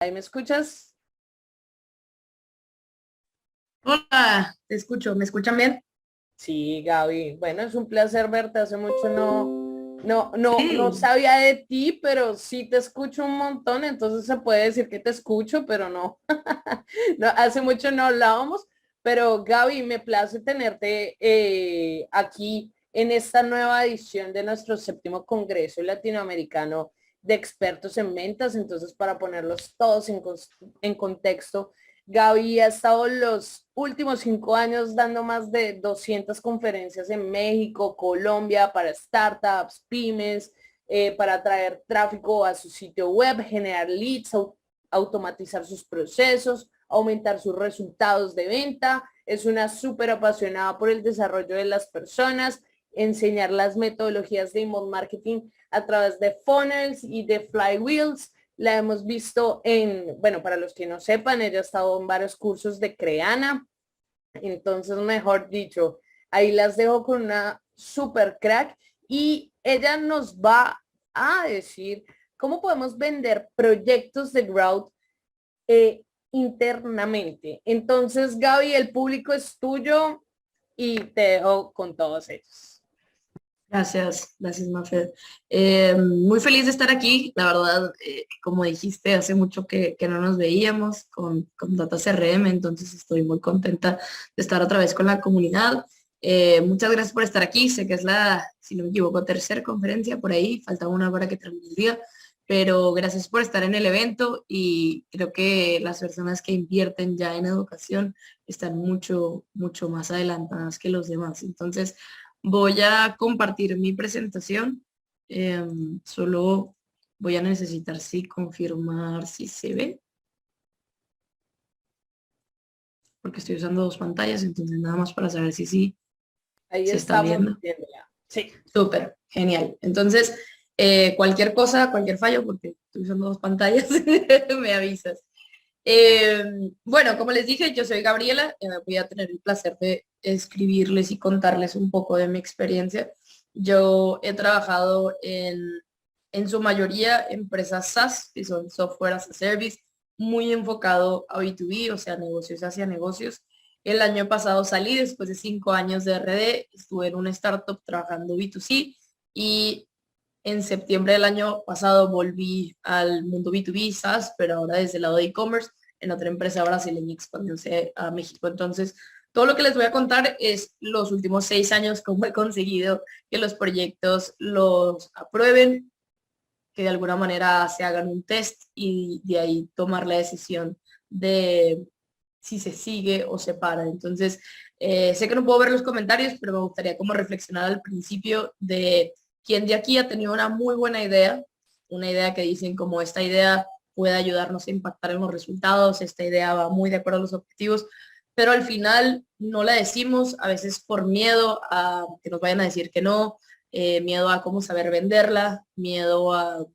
¿Ahí me escuchas? Hola, te escucho, ¿me escuchan bien? Sí, Gaby. Bueno, es un placer verte. Hace mucho no Sí, sabía de ti, pero sí te escucho un montón, entonces se puede decir que te escucho, pero no. No, hace mucho no hablábamos, pero Gaby, me place tenerte aquí en esta nueva edición de nuestro séptimo Congreso Latinoamericano de Expertos en Ventas. Entonces, para ponerlos todos en contexto, Gaby ha estado los últimos 5 años dando más de 200 conferencias en México, Colombia, para startups, pymes, para atraer tráfico a su sitio web, generar leads, automatizar sus procesos, aumentar sus resultados de venta. Es una súper apasionada por el desarrollo de las personas, enseñar las metodologías de inbound marketing a través de funnels y de flywheels. La hemos visto bueno, para los que no sepan, ella ha estado en varios cursos de Creana. Entonces, mejor dicho, ahí las dejo con una super crack y ella nos va a decir cómo podemos vender proyectos de Growth internamente. Entonces, Gaby, el público es tuyo y te dejo con todos ellos. gracias, Mafer. Muy feliz de estar aquí, la verdad, como dijiste, hace mucho que no nos veíamos con Data CRM, entonces estoy muy contenta de estar otra vez con la comunidad. Muchas gracias por estar aquí, sé que es la, si no me equivoco, tercera conferencia por ahí, falta una hora que termine el día, pero gracias por estar en el evento y creo que las personas que invierten ya en educación están mucho más adelantadas que los demás. Entonces, voy a compartir mi presentación. Solo voy a necesitar sí confirmar si se ve, porque estoy usando dos pantallas, entonces nada más para saber si sí Ahí se está estamos viendo. viéndola. Sí. Súper, genial. Entonces, cualquier cosa, cualquier fallo, porque estoy usando dos pantallas, me avisas. Bueno, como les dije, yo soy Gabriela, voy a tener el placer de escribirles y contarles un poco de mi experiencia. Yo he trabajado en su mayoría empresas SaaS, que son Software as a Service, muy enfocado a B2B, o sea, negocios hacia negocios. El año pasado salí después de 5 años de RD, estuve en una startup trabajando B2C y en septiembre del año pasado volví al mundo B2B, SaaS, pero ahora desde el lado de e-commerce, en otra empresa brasileña expandiéndose a México. Entonces, todo lo que les voy a contar es los últimos 6 años, cómo he conseguido que los proyectos los aprueben, que de alguna manera se hagan un test y de ahí tomar la decisión de si se sigue o se para. Entonces, sé que no puedo ver los comentarios, pero me gustaría como reflexionar al principio de quién de aquí ha tenido una muy buena idea, una idea que dicen como esta idea puede ayudarnos a impactar en los resultados, esta idea va muy de acuerdo a los objetivos, pero al final no la decimos, a veces por miedo a que nos vayan a decir que no, miedo a cómo saber venderla, miedo a,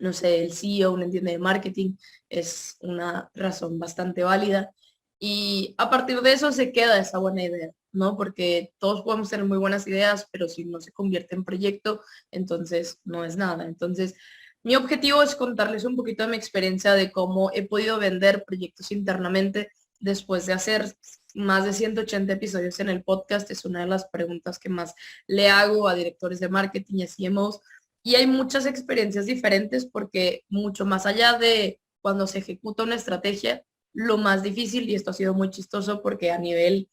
no sé, el CEO no entiende de marketing, es una razón bastante válida. Y a partir de eso se queda esa buena idea, ¿no? Porque todos podemos tener muy buenas ideas, pero si no se convierte en proyecto, entonces no es nada. Entonces, mi objetivo es contarles un poquito de mi experiencia de cómo he podido vender proyectos internamente después de hacer más de 180 episodios en el podcast. Es una de las preguntas que más le hago a directores de marketing y a CMOs, y hay muchas experiencias diferentes porque mucho más allá de cuando se ejecuta una estrategia, lo más difícil, y esto ha sido muy chistoso porque a nivel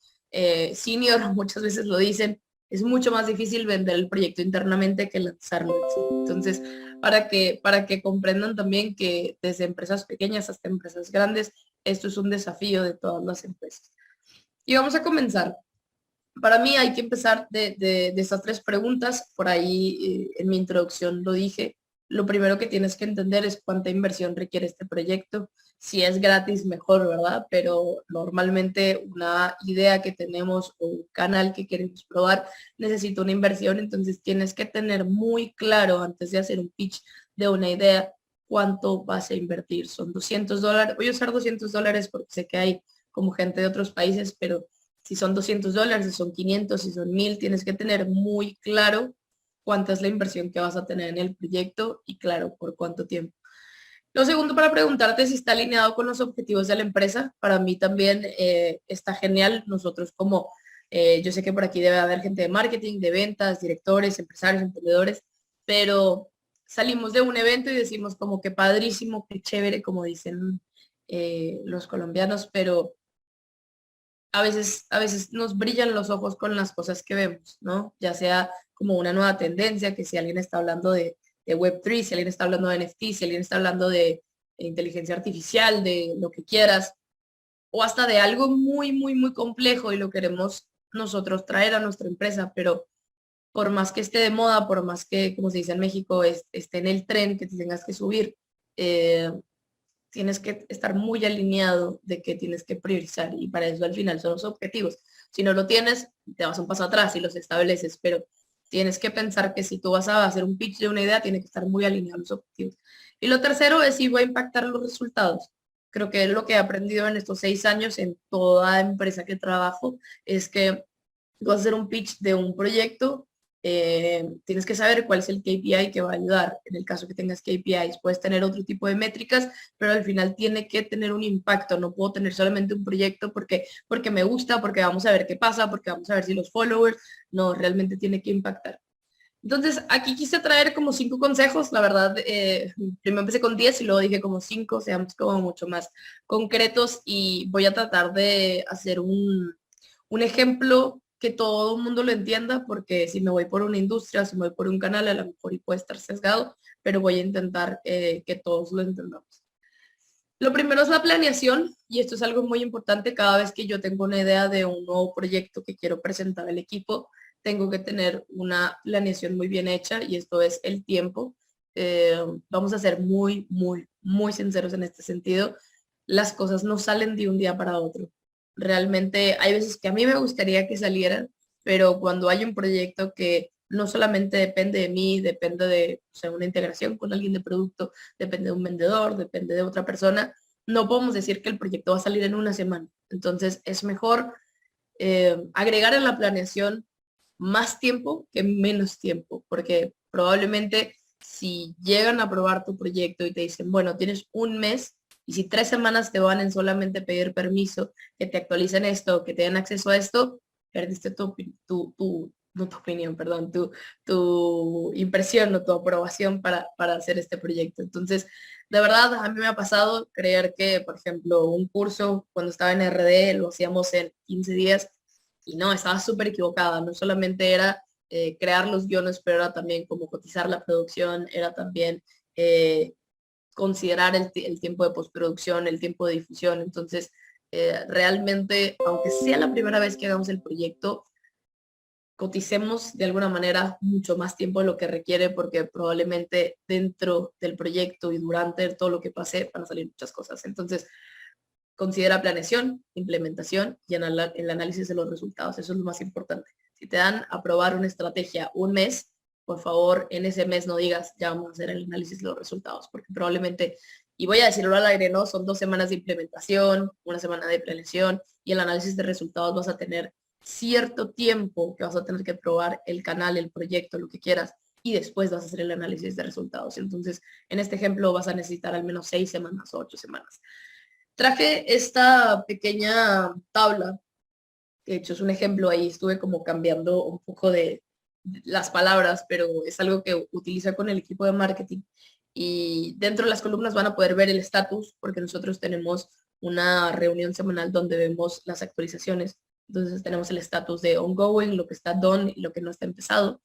senior muchas veces lo dicen, es mucho más difícil vender el proyecto internamente que lanzarlo. Entonces, para que comprendan también que desde empresas pequeñas hasta empresas grandes, esto es un desafío de todas las empresas. Y vamos a comenzar. Para mí hay que empezar de estas tres preguntas. Por ahí en mi introducción lo dije. Lo primero que tienes que entender es cuánta inversión requiere este proyecto. Si es gratis, mejor, ¿verdad? Pero normalmente una idea que tenemos o un canal que queremos probar necesita una inversión. Entonces tienes que tener muy claro antes de hacer un pitch de una idea cuánto vas a invertir. Son $200. Voy a usar $200 porque sé que hay como gente de otros países, pero si son $200, si son 500, si son 1000, tienes que tener muy claro cuánta es la inversión que vas a tener en el proyecto y claro, por cuánto tiempo. Lo segundo, para preguntarte si está alineado con los objetivos de la empresa. Para mí también está genial. Nosotros como, yo sé que por aquí debe haber gente de marketing, de ventas, directores, empresarios, emprendedores, pero salimos de un evento y decimos como que padrísimo, qué chévere, como dicen los colombianos, pero a veces nos brillan los ojos con las cosas que vemos, ¿no? Ya sea como una nueva tendencia, que si alguien está hablando de Web3, si alguien está hablando de NFT, si alguien está hablando de inteligencia artificial, de lo que quieras, o hasta de algo muy, muy, muy complejo y lo queremos nosotros traer a nuestra empresa, pero por más que esté de moda, por más que, como se dice en México, esté en el tren que te tengas que subir, eh, tienes que estar muy alineado de que tienes que priorizar y para eso al final son los objetivos. Si no lo tienes, te vas un paso atrás y los estableces, pero tienes que pensar que si tú vas a hacer un pitch de una idea, tiene que estar muy alineado los objetivos. Y lo tercero es si va a impactar los resultados. Creo que lo que he aprendido en estos 6 años en toda empresa que trabajo es que vas a hacer un pitch de un proyecto, tienes que saber cuál es el KPI que va a ayudar. En el caso que tengas KPIs, puedes tener otro tipo de métricas, pero al final tiene que tener un impacto. No puedo tener solamente un proyecto porque me gusta, porque vamos a ver qué pasa, porque vamos a ver si los followers, no, realmente tiene que impactar. Entonces, aquí quise traer como 5 consejos, la verdad, primero empecé con 10 y luego dije como 5, seamos como mucho más concretos y voy a tratar de hacer un ejemplo que todo el mundo lo entienda, porque si me voy por una industria, si me voy por un canal, a lo mejor y puede estar sesgado, pero voy a intentar que todos lo entendamos. Lo primero es la planeación y esto es algo muy importante. Cada vez que yo tengo una idea de un nuevo proyecto que quiero presentar al equipo, tengo que tener una planeación muy bien hecha y esto es el tiempo. Eh, Vamos a ser muy, muy, muy sinceros en este sentido. Las cosas no salen de un día para otro. Realmente hay veces que a mí me gustaría que salieran, pero cuando hay un proyecto que no solamente depende de mí, depende de, o sea, una integración con alguien de producto, depende de un vendedor, depende de otra persona, no podemos decir que el proyecto va a salir en una semana. Entonces es mejor agregar en la planeación más tiempo que menos tiempo, porque probablemente si llegan a probar tu proyecto y te dicen, bueno, tienes un mes y si 3 semanas te van en solamente pedir permiso, que te actualicen esto, que te den acceso a esto, perdiste no tu opinión, perdón, tu impresión o tu aprobación para hacer este proyecto. Entonces, de verdad, a mí me ha pasado creer que, por ejemplo, un curso cuando estaba en RD lo hacíamos en 15 días y no, estaba súper equivocada. No solamente era crear los guiones, pero era también como cotizar la producción, era también considerar el tiempo de postproducción, el tiempo de difusión. Entonces, realmente, aunque sea la primera vez que hagamos el proyecto, coticemos de alguna manera mucho más tiempo de lo que requiere, porque probablemente dentro del proyecto y durante todo lo que pase van a salir muchas cosas. Entonces, considera planeación, implementación y el análisis de los resultados. Eso es lo más importante. Si te dan a probar una estrategia un mes, por favor, en ese mes no digas, ya vamos a hacer el análisis de los resultados, porque probablemente, y voy a decirlo al aire, ¿no? Son 2 semanas de implementación, una semana de planeación y el análisis de resultados vas a tener cierto tiempo que vas a tener que probar el canal, el proyecto, lo que quieras, y después vas a hacer el análisis de resultados. Entonces, en este ejemplo vas a necesitar al menos 6 semanas o 8 semanas. Traje esta pequeña tabla, que de hecho es un ejemplo, ahí estuve como cambiando un poco de las palabras, pero es algo que utiliza con el equipo de marketing. Y dentro de las columnas van a poder ver el estatus, porque nosotros tenemos una reunión semanal donde vemos las actualizaciones. Entonces tenemos el estatus de ongoing, lo que está done y lo que no está empezado.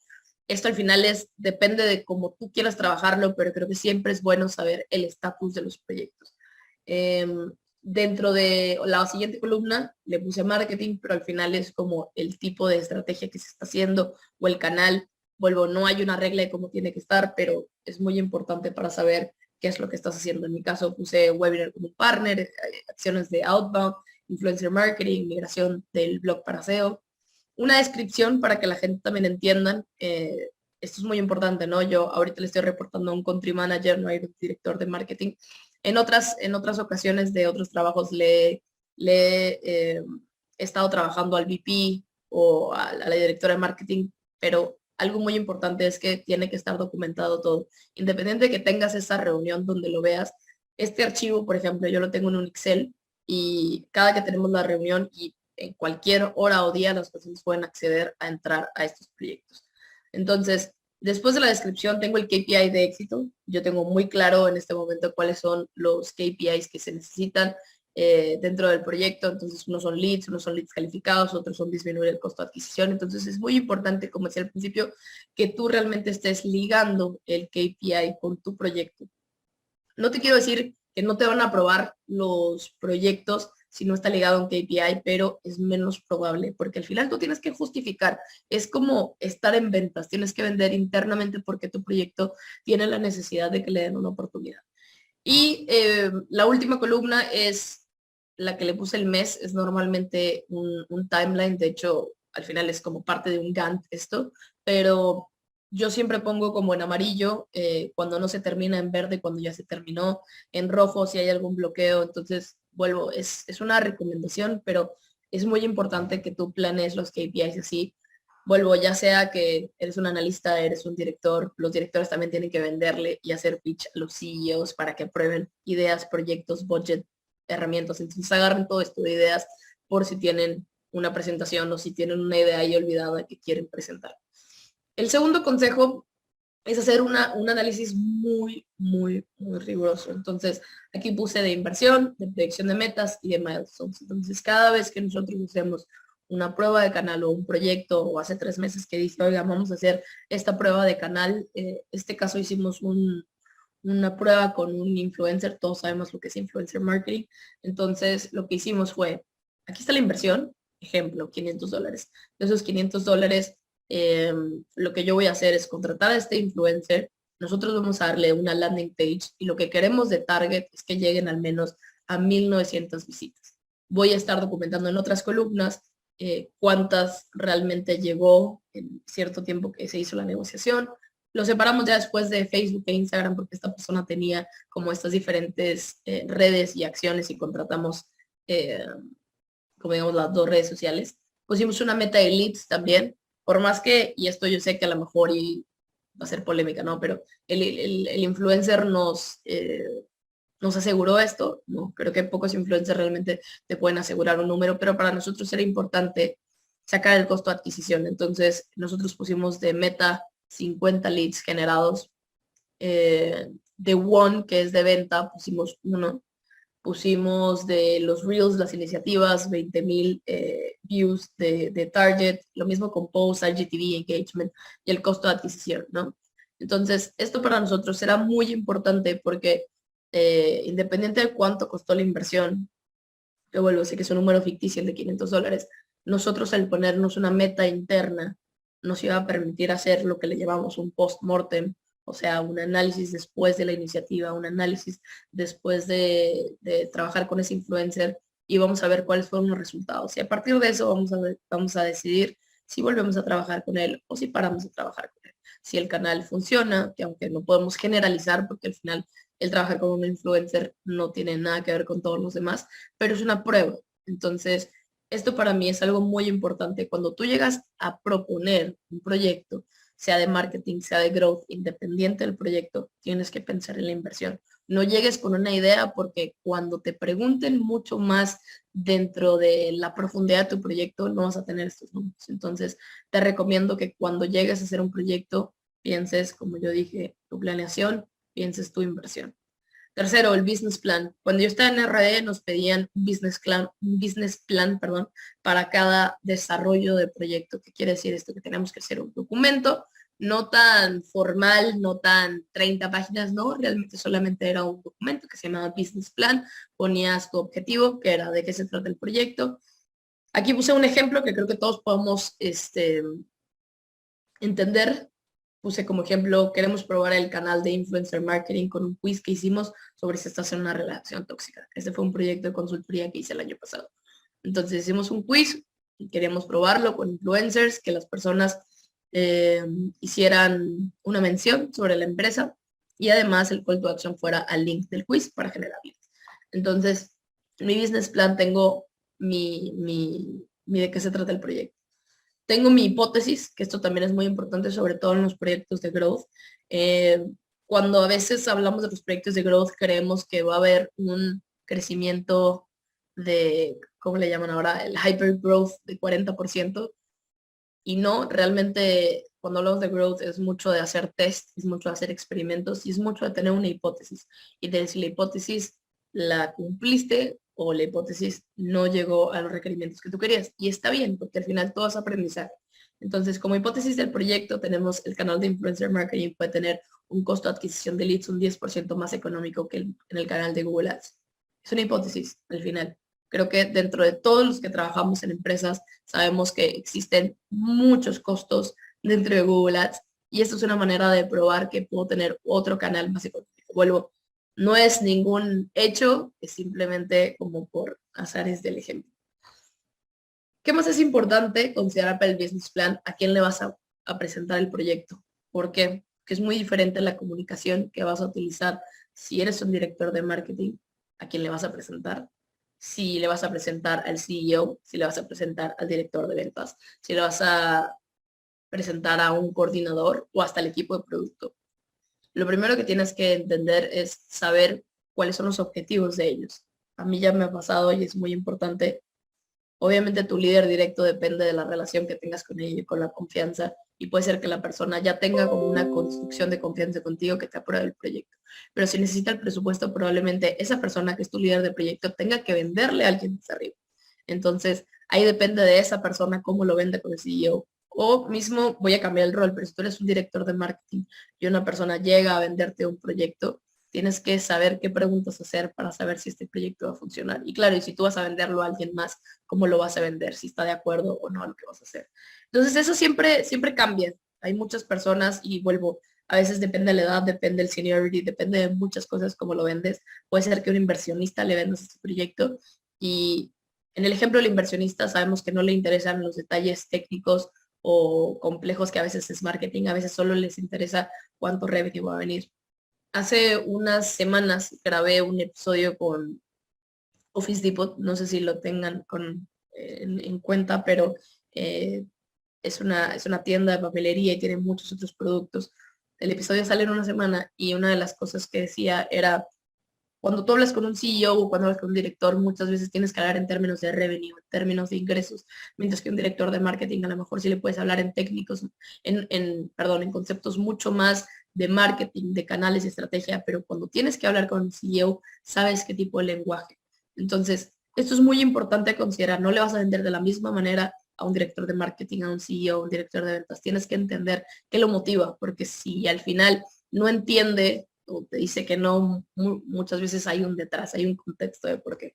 Esto al final depende de cómo tú quieras trabajarlo, pero creo que siempre es bueno saber el estatus de los proyectos. Em, Dentro de la siguiente columna le puse marketing, pero al final es como el tipo de estrategia que se está haciendo o el canal. Vuelvo, no hay una regla de cómo tiene que estar, pero es muy importante para saber qué es lo que estás haciendo. En mi caso puse webinar como partner, acciones de outbound, influencer marketing, migración del blog para SEO. Una descripción para que la gente también entienda. Esto es muy importante, ¿no? Yo ahorita le estoy reportando a un country manager, no hay un director de marketing. En otras ocasiones de otros trabajos le he estado trabajando al VP o a la directora de marketing, pero algo muy importante es que tiene que estar documentado todo. Independiente de que tengas esa reunión donde lo veas, Este archivo, por ejemplo, yo lo tengo en un Excel y cada que tenemos la reunión y en cualquier hora o día las personas pueden acceder a entrar a estos proyectos. Entonces, después de la descripción tengo el KPI de éxito. Yo tengo muy claro en este momento cuáles son los KPIs que se necesitan dentro del proyecto. Entonces, unos son leads calificados, otros son disminuir el costo de adquisición. Entonces, es muy importante, como decía al principio, que tú realmente estés ligando el KPI con tu proyecto. No te quiero decir que no te van a aprobar los proyectos si no está ligado a un KPI, pero es menos probable, porque al final tú tienes que justificar. Es como estar en ventas, tienes que vender internamente porque tu proyecto tiene la necesidad de que le den una oportunidad. Y la última columna es la que le puse el mes, es normalmente un timeline, de hecho, al final es como parte de un Gantt esto, pero yo siempre pongo como en amarillo cuando no se termina, en verde cuando ya se terminó, en rojo si hay algún bloqueo, entonces vuelvo, es una recomendación, pero es muy importante que tú planees los KPIs así. Vuelvo, ya sea que eres un analista, eres un director, los directores también tienen que venderle y hacer pitch a los CEOs para que aprueben ideas, proyectos, budget, herramientas. Entonces agarren todo esto de ideas por si tienen una presentación o si tienen una idea ahí olvidada que quieren presentar. El segundo consejo es hacer un análisis muy riguroso. Entonces, aquí puse de inversión, de predicción de metas y de milestones. Entonces, cada vez que nosotros hacemos una prueba de canal o un proyecto, o hace 3 meses que dije, oiga, vamos a hacer esta prueba de canal, este caso hicimos una prueba con un influencer, todos sabemos lo que es influencer marketing. Entonces, lo que hicimos fue, aquí está la inversión, ejemplo, $500. De esos $500, lo que yo voy a hacer es contratar a este influencer, nosotros vamos a darle una landing page y lo que queremos de target es que lleguen al menos a 1900 visitas. Voy a estar documentando en otras columnas cuántas realmente llegó en cierto tiempo que se hizo la negociación. Lo separamos ya después de Facebook e Instagram porque esta persona tenía como estas diferentes redes y acciones y contratamos, como digamos, las dos redes sociales. Pusimos una meta de leads también, por más que, y esto yo sé que a lo mejor y va a ser polémica, ¿no? Pero el influencer nos aseguró esto, ¿no? Creo que pocos influencers realmente te pueden asegurar un número, pero para nosotros era importante sacar el costo de adquisición. Entonces, nosotros pusimos de meta 50 leads generados. De One, que es de venta, pusimos uno. Pusimos de los Reels, las iniciativas, 20,000 views de target. Lo mismo con posts, IGTV, engagement y el costo de adquisición, ¿no? Entonces, esto para nosotros era muy importante porque independiente de cuánto costó la inversión, que vuelvo, sé que es un número ficticio el de $500, nosotros al ponernos una meta interna nos iba a permitir hacer lo que le llamamos un post-mortem, o sea, un análisis después de la iniciativa, un análisis después de trabajar con ese influencer y vamos a ver cuáles fueron los resultados. Y a partir de eso vamos a decidir si volvemos a trabajar con él o si paramos de trabajar con él. Si el canal funciona, que aunque no podemos generalizar porque al final el trabajar como un influencer no tiene nada que ver con todos los demás, pero es una prueba. Entonces, esto para mí es algo muy importante. Cuando tú llegas a proponer un proyecto, sea de marketing, sea de growth, independiente del proyecto, tienes que pensar en la inversión. No llegues con una idea porque cuando te pregunten mucho más dentro de la profundidad de tu proyecto, no vas a tener estos números. Entonces, te recomiendo que cuando llegues a hacer un proyecto, pienses, como yo dije, tu planeación, pienses tu inversión. Tercero, el business plan. Cuando yo estaba en RD nos pedían un business plan, perdón, para cada desarrollo de proyecto. ¿Qué quiere decir esto? Que tenemos que hacer un documento, no tan formal, no tan 30 páginas, no, realmente solamente era un documento que se llamaba business plan, ponías tu objetivo, que era de qué se trata el proyecto. Aquí puse un ejemplo que creo que todos podemos entender. Puse como ejemplo, queremos probar el canal de influencer marketing con un quiz que hicimos sobre si estás en una relación tóxica. Este fue un proyecto de consultoría que hice el año pasado. Entonces hicimos un quiz y queríamos probarlo con influencers, que las personas hicieran una mención sobre la empresa y además el call to action fuera al link del quiz para generar leads. Entonces, en mi business plan tengo mi de qué se trata el proyecto. Tengo mi hipótesis, que esto también es muy importante, sobre todo en los proyectos de growth. cuando a veces hablamos de los proyectos de growth, creemos que va a haber un crecimiento de, ¿cómo le llaman ahora? El hyper growth de 40%. Y no, realmente cuando hablamos de growth es mucho de hacer test, es mucho de hacer experimentos y es mucho de tener una hipótesis y de si la hipótesis la cumpliste o la hipótesis no llegó a los requerimientos que tú querías. Y está bien, porque al final todo es aprendizaje. Entonces, como hipótesis del proyecto, tenemos el canal de influencer marketing, puede tener un costo de adquisición de leads un 10% más económico que en el canal de Google Ads. Es una hipótesis al final. Creo que dentro de todos los que trabajamos en empresas, sabemos que existen muchos costos dentro de Google Ads y esto es una manera de probar que puedo tener otro canal más económico. Vuelvo, no es ningún hecho, es simplemente como por azares del ejemplo. ¿Qué más es importante considerar para el business plan? ¿A quién le vas a presentar el proyecto? ¿Por qué? Porque es muy diferente la comunicación que vas a utilizar si eres un director de marketing, a quién le vas a presentar, si le vas a presentar al CEO, si le vas a presentar al director de ventas, si le vas a presentar a un coordinador o hasta el equipo de producto. Lo primero que tienes que entender es saber cuáles son los objetivos de ellos. A mí ya me ha pasado y es muy importante. Obviamente tu líder directo depende de la relación que tengas con ella y con la confianza. Y puede ser que la persona ya tenga como una construcción de confianza contigo que te apruebe el proyecto. Pero si necesita el presupuesto, probablemente esa persona que es tu líder de proyecto tenga que venderle a alguien desde arriba. Entonces, ahí depende de esa persona cómo lo vende con el CEO. O mismo voy a cambiar el rol, pero si tú eres un director de marketing y una persona llega a venderte un proyecto, tienes que saber qué preguntas hacer para saber si este proyecto va a funcionar. Y claro, y si tú vas a venderlo a alguien más, cómo lo vas a vender, si está de acuerdo o no a lo que vas a hacer. Entonces eso siempre cambia. Hay muchas personas y vuelvo, a veces depende de la edad, depende del seniority, depende de muchas cosas cómo lo vendes. Puede ser que un inversionista le vendas este proyecto y en el ejemplo del inversionista sabemos que no le interesan los detalles técnicos o complejos que a veces es marketing, a veces solo les interesa cuánto revenue va a venir. Hace unas semanas grabé un episodio con Office Depot, no sé si lo tengan en cuenta, pero eh, es una tienda de papelería y tiene muchos otros productos. El episodio sale en una semana y una de las cosas que decía era, cuando tú hablas con un CEO o cuando hablas con un director, muchas veces tienes que hablar en términos de revenue, en términos de ingresos, mientras que un director de marketing a lo mejor sí le puedes hablar en técnicos, en conceptos mucho más de marketing, de canales y estrategia, pero cuando tienes que hablar con un CEO, sabes qué tipo de lenguaje. Entonces, esto es muy importante considerar, no le vas a vender de la misma manera a un director de marketing, a un CEO, a un director de ventas. Tienes que entender qué lo motiva, porque si al final no entiende o te dice que no, muchas veces hay un detrás, hay un contexto de por qué.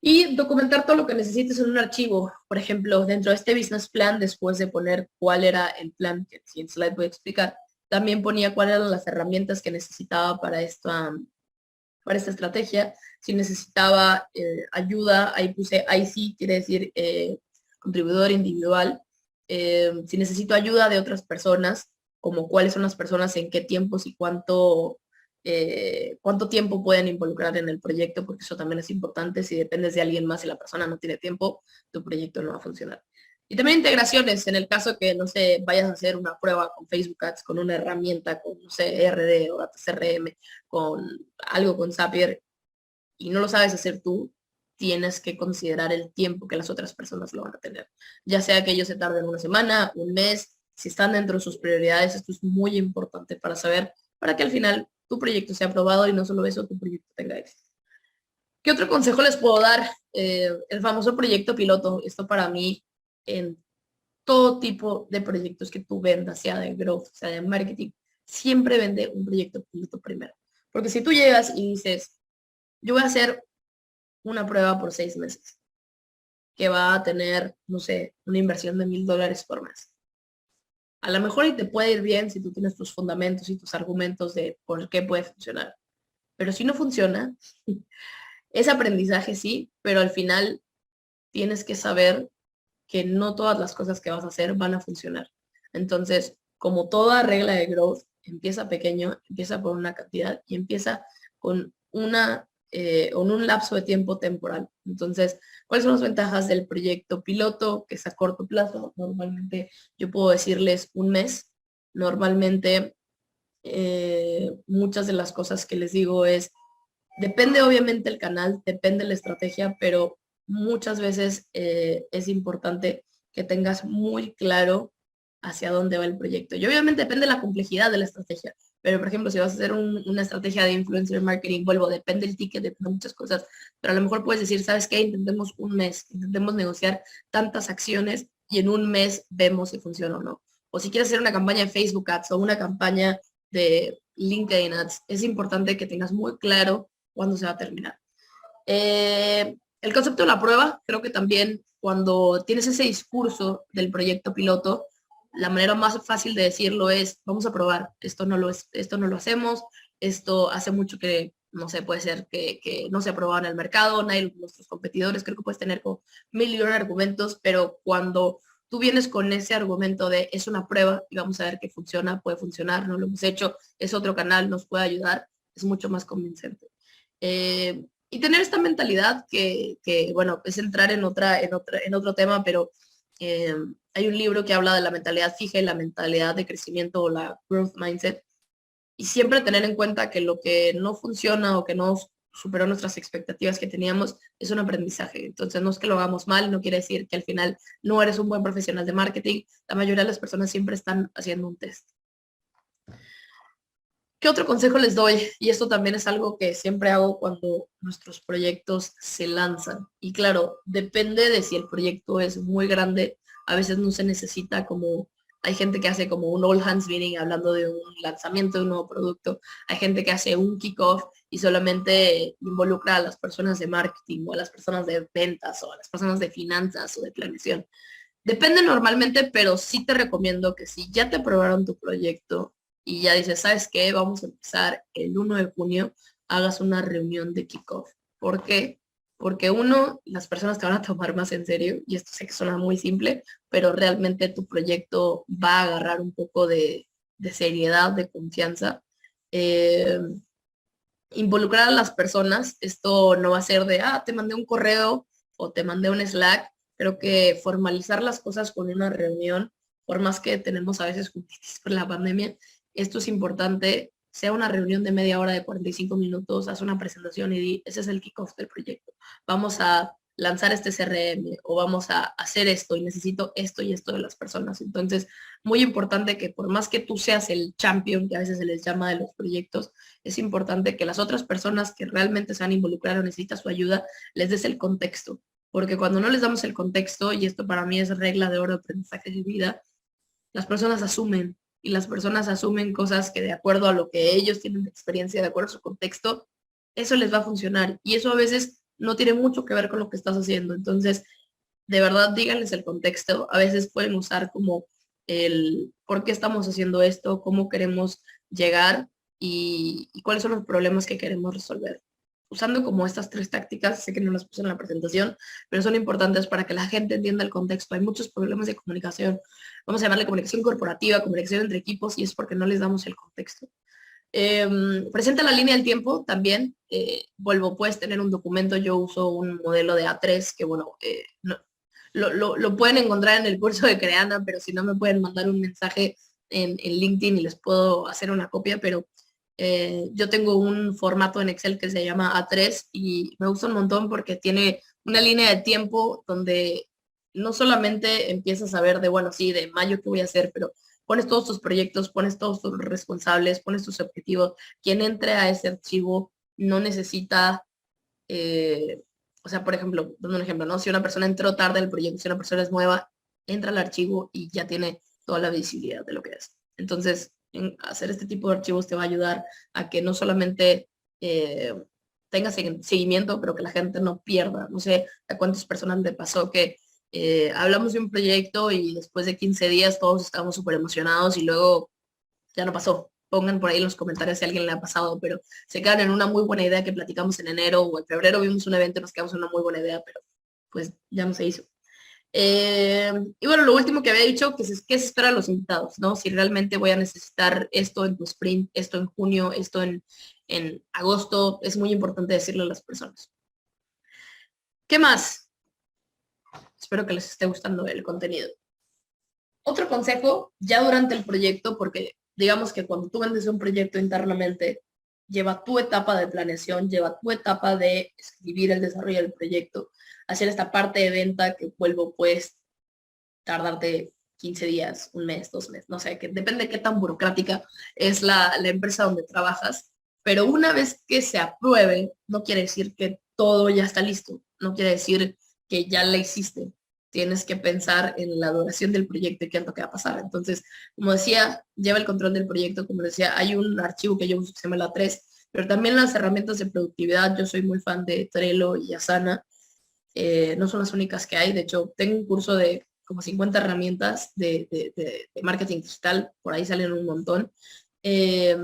Y documentar todo lo que necesites en un archivo. Por ejemplo, dentro de este business plan, después de poner cuál era el plan, que en el siguiente slide voy a explicar, también ponía cuáles eran las herramientas que necesitaba para esta estrategia. Si necesitaba ayuda, ahí puse IC, quiere decir contribuidor individual. Si necesito ayuda de otras personas, como cuáles son las personas, en qué tiempos y cuánto tiempo pueden involucrar en el proyecto, porque eso también es importante. Si dependes de alguien más y la persona no tiene tiempo, tu proyecto no va a funcionar. Y también integraciones, en el caso que, no sé, vayas a hacer una prueba con Facebook Ads, con una herramienta, con, no sé, RD o CRM, con algo con Zapier, y no lo sabes hacer tú, tienes que considerar el tiempo que las otras personas lo van a tener. Ya sea que ellos se tarden una semana, un mes, si están dentro de sus prioridades, esto es muy importante para saber, para que al final tu proyecto sea aprobado y no solo eso, tu proyecto tenga éxito. ¿Qué otro consejo les puedo dar? El famoso proyecto piloto. Esto para mí, en todo tipo de proyectos que tú vendas, sea de growth, sea de marketing, siempre vende un proyecto piloto primero. Porque si tú llegas y dices, yo voy a hacer una prueba por 6 meses, que va a tener, no sé, una inversión de $1,000 por mes. A lo mejor y te puede ir bien si tú tienes tus fundamentos y tus argumentos de por qué puede funcionar. Pero si no funciona, es aprendizaje sí, pero al final tienes que saber que no todas las cosas que vas a hacer van a funcionar. Entonces, como toda regla de growth, empieza pequeño, empieza por una cantidad y empieza con con un lapso de tiempo temporal. Entonces, ¿cuáles son las ventajas del proyecto piloto? Que es a corto plazo. Normalmente yo puedo decirles un mes. Normalmente muchas de las cosas que les digo es, depende obviamente el canal, depende la estrategia, pero muchas veces es importante que tengas muy claro hacia dónde va el proyecto. Y obviamente depende de la complejidad de la estrategia. Pero, por ejemplo, si vas a hacer una estrategia de influencer marketing, vuelvo, depende el ticket, depende de muchas cosas. Pero a lo mejor puedes decir, ¿sabes qué? Intentemos un mes, intentemos negociar tantas acciones y en un mes vemos si funciona o no. O si quieres hacer una campaña de Facebook Ads o una campaña de LinkedIn Ads, es importante que tengas muy claro cuándo se va a terminar. El concepto de la prueba, creo que también cuando tienes ese discurso del proyecto piloto, la manera más fácil de decirlo es, vamos a probar, esto no lo hacemos, esto hace mucho que, no sé, puede ser que no se ha probado en el mercado, nadie de nuestros competidores, creo que puedes tener como mil y un argumentos, pero cuando tú vienes con ese argumento de es una prueba y vamos a ver qué funciona, puede funcionar, no lo hemos hecho, es otro canal, nos puede ayudar, es mucho más convincente. Y tener esta mentalidad bueno, es entrar en otro tema, pero eh, hay un libro que habla de la mentalidad fija y la mentalidad de crecimiento o la growth mindset. Y siempre tener en cuenta que lo que no funciona o que no superó nuestras expectativas que teníamos es un aprendizaje. Entonces no es que lo hagamos mal, no quiere decir que al final no eres un buen profesional de marketing. La mayoría de las personas siempre están haciendo un test. ¿Qué otro consejo les doy? Y esto también es algo que siempre hago cuando nuestros proyectos se lanzan. Y claro, depende de si el proyecto es muy grande. A veces no se necesita como, hay gente que hace como un all hands meeting hablando de un lanzamiento de un nuevo producto. Hay gente que hace un kickoff y solamente involucra a las personas de marketing o a las personas de ventas o a las personas de finanzas o de planeación. Depende normalmente, pero sí te recomiendo que si ya te aprobaron tu proyecto y ya dices, ¿sabes qué? Vamos a empezar el 1 de junio, hagas una reunión de kickoff. ¿Por qué? Porque uno, las personas te van a tomar más en serio, y esto sé que suena muy simple, pero realmente tu proyecto va a agarrar un poco de seriedad, de confianza. Eh, Involucrar a las personas, esto no va a ser de, te mandé un correo o te mandé un Slack. Creo que formalizar las cosas con una reunión, por más que tenemos a veces juntitis por la pandemia, esto es importante, sea una reunión de media hora, de 45 minutos, haz una presentación y di, ese es el kickoff del proyecto. Vamos a lanzar este CRM o vamos a hacer esto y necesito esto y esto de las personas. Entonces, muy importante que por más que tú seas el champion, que a veces se les llama de los proyectos, es importante que las otras personas que realmente se van a involucrar o necesitan su ayuda, les des el contexto. Porque cuando no les damos el contexto, y esto para mí es regla de oro de aprendizaje de vida, las personas asumen y las personas asumen cosas que de acuerdo a lo que ellos tienen de experiencia, de acuerdo a su contexto, eso les va a funcionar. Y eso a veces no tiene mucho que ver con lo que estás haciendo. Entonces, de verdad, díganles el contexto. A veces pueden usar como el por qué estamos haciendo esto, cómo queremos llegar y cuáles son los problemas que queremos resolver. Usando como estas tres tácticas, sé que no las puse en la presentación, pero son importantes para que la gente entienda el contexto. Hay muchos problemas de comunicación. Vamos a llamarle comunicación corporativa, comunicación entre equipos, y es porque no les damos el contexto. Presenta la línea del tiempo también. Vuelvo, puedes tener un documento. Yo uso un modelo de A3 que, bueno, lo pueden encontrar en el curso de Creana, pero si no me pueden mandar un mensaje en LinkedIn y les puedo hacer una copia, pero yo tengo un formato en Excel que se llama A3 y me gusta un montón porque tiene una línea de tiempo donde no solamente empiezas a ver de, bueno, sí, de mayo qué voy a hacer, pero pones todos tus proyectos, pones todos tus responsables, pones tus objetivos. Quien entre a ese archivo no necesita, o sea, por ejemplo, dando un ejemplo, ¿no? Si una persona entró tarde al proyecto, si una persona es nueva, entra al archivo y ya tiene toda la visibilidad de lo que es. Entonces, hacer este tipo de archivos te va a ayudar a que no solamente tenga seguimiento, pero que la gente no pierda. No sé a cuántas personas le pasó que hablamos de un proyecto y después de 15 días todos estamos súper emocionados y luego ya no pasó. Pongan por ahí en los comentarios si a alguien le ha pasado, pero se quedan en una muy buena idea que platicamos en enero o en febrero vimos un evento y nos quedamos en una muy buena idea, pero pues ya no se hizo. Y bueno, lo último que había dicho, que se espera a los invitados, ¿no? Si realmente voy a necesitar esto en tu sprint, esto en junio, esto en agosto, es muy importante decirle a las personas. ¿Qué más? Espero que les esté gustando el contenido. Otro consejo, ya durante el proyecto, porque digamos que cuando tú vendes un proyecto internamente, lleva tu etapa de planeación, lleva tu etapa de escribir el desarrollo del proyecto, hacer esta parte de venta que vuelvo pues tardarte 15 días, un mes, 2 meses, no sé, que depende de qué tan burocrática es la empresa donde trabajas, pero una vez que se apruebe, no quiere decir que todo ya está listo, no quiere decir que ya la hiciste. Tienes que pensar en la duración del proyecto y qué es lo que va a pasar. Entonces, como decía, lleva el control del proyecto. Como decía, hay un archivo que yo uso que se llama la 3, pero también las herramientas de productividad. Yo soy muy fan de Trello y Asana. No son las únicas que hay. De hecho, tengo un curso de como 50 herramientas de marketing digital. Por ahí salen un montón. Eh,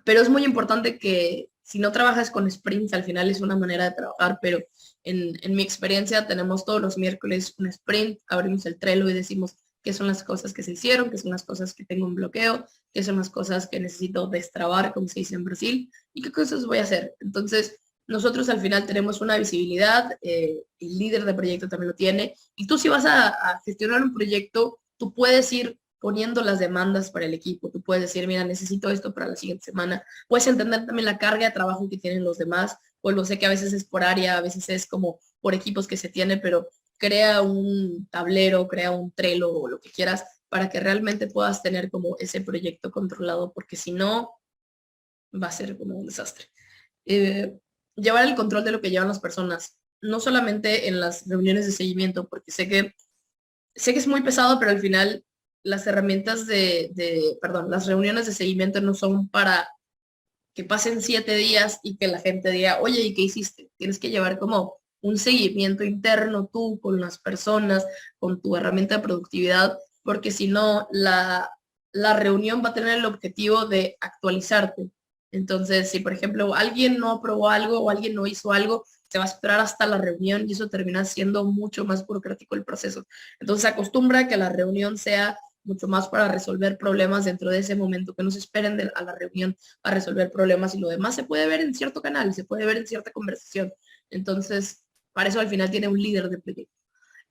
pero es muy importante que si no trabajas con sprints, al final es una manera de trabajar, pero en mi experiencia tenemos todos los miércoles un sprint, abrimos el Trello y decimos qué son las cosas que se hicieron, qué son las cosas que tengo en bloqueo, qué son las cosas que necesito destrabar, como se dice en Brasil, y qué cosas voy a hacer. Entonces, nosotros al final tenemos una visibilidad, el líder de proyecto también lo tiene, y tú si vas a gestionar un proyecto, tú puedes ir poniendo las demandas para el equipo. Tú puedes decir, mira, necesito esto para la siguiente semana. Puedes entender también la carga de trabajo que tienen los demás. Pues lo sé que a veces es por área, a veces es como por equipos que se tiene, pero crea un tablero, crea un Trello o lo que quieras para que realmente puedas tener como ese proyecto controlado, porque si no, va a ser como un desastre. Eh, Llevar el control de lo que llevan las personas, no solamente en las reuniones de seguimiento, porque sé que es muy pesado, pero al final las herramientas perdón, las reuniones de seguimiento no son para que pasen 7 días y que la gente diga, oye, ¿y qué hiciste? Tienes que llevar como un seguimiento interno tú con las personas, con tu herramienta de productividad, porque si no, la reunión va a tener el objetivo de actualizarte. Entonces, si por ejemplo alguien no aprobó algo o alguien no hizo algo, se va a esperar hasta la reunión y eso termina siendo mucho más burocrático el proceso. Entonces, se acostumbra a que la reunión sea mucho más para resolver problemas dentro de ese momento, que no se esperen a la reunión a resolver problemas y lo demás se puede ver en cierto canal, se puede ver en cierta conversación. Entonces, para eso al final tiene un líder de proyecto.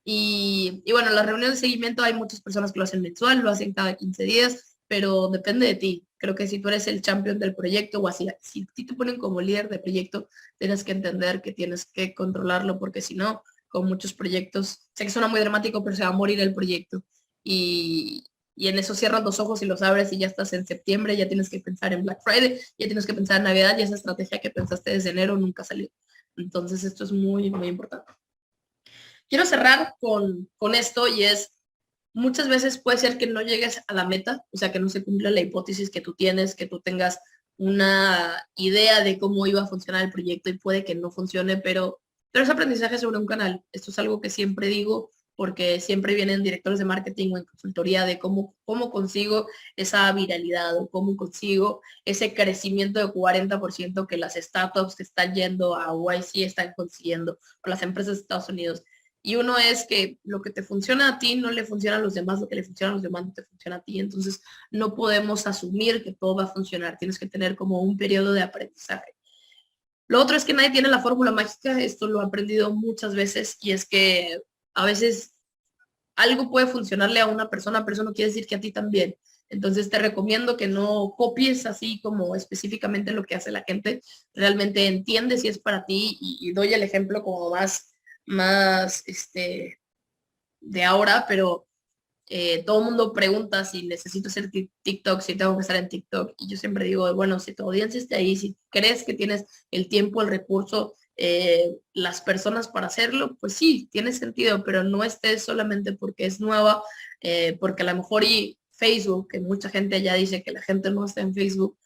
Y bueno, las reuniones de seguimiento hay muchas personas que lo hacen mensual, lo hacen cada 15 días, pero depende de ti. Creo que si tú eres el champion del proyecto o así, si a ti te ponen como líder de proyecto, tienes que entender que tienes que controlarlo porque si no, con muchos proyectos, sé que suena muy dramático, pero se va a morir el proyecto. Y, y en eso cierras los ojos y los abres y ya estás en septiembre, ya tienes que pensar en Black Friday, ya tienes que pensar en Navidad y esa estrategia que pensaste desde enero nunca salió. Entonces esto es muy, muy importante. Quiero cerrar con esto y es, muchas veces puede ser que no llegues a la meta, o sea, que no se cumpla la hipótesis que tú tienes, que tú tengas una idea de cómo iba a funcionar el proyecto y puede que no funcione, pero es aprendizaje sobre un canal. Esto es algo que siempre digo porque siempre vienen directores de marketing o en consultoría de cómo consigo esa viralidad o cómo consigo ese crecimiento de 40% que las startups que están yendo a YC están consiguiendo o las empresas de Estados Unidos. Y uno es que lo que te funciona a ti no le funciona a los demás, lo que le funciona a los demás no te funciona a ti. Entonces no podemos asumir que todo va a funcionar. Tienes que tener como un periodo de aprendizaje. Lo otro es que nadie tiene la fórmula mágica. Esto lo he aprendido muchas veces y es que a veces algo puede funcionarle a una persona, pero eso no quiere decir que a ti también. Entonces te recomiendo que no copies así como específicamente lo que hace la gente. Realmente entiende si es para ti y doy el ejemplo como más de ahora, pero todo el mundo pregunta si necesito hacer TikTok, si tengo que estar en TikTok. Y yo siempre digo, bueno, si tu audiencia está ahí, si crees que tienes el tiempo, el recurso, las personas para hacerlo, pues sí, tiene sentido, pero no estés solamente porque es nueva, porque a lo mejor y Facebook, que mucha gente ya dice que la gente no está en Facebook,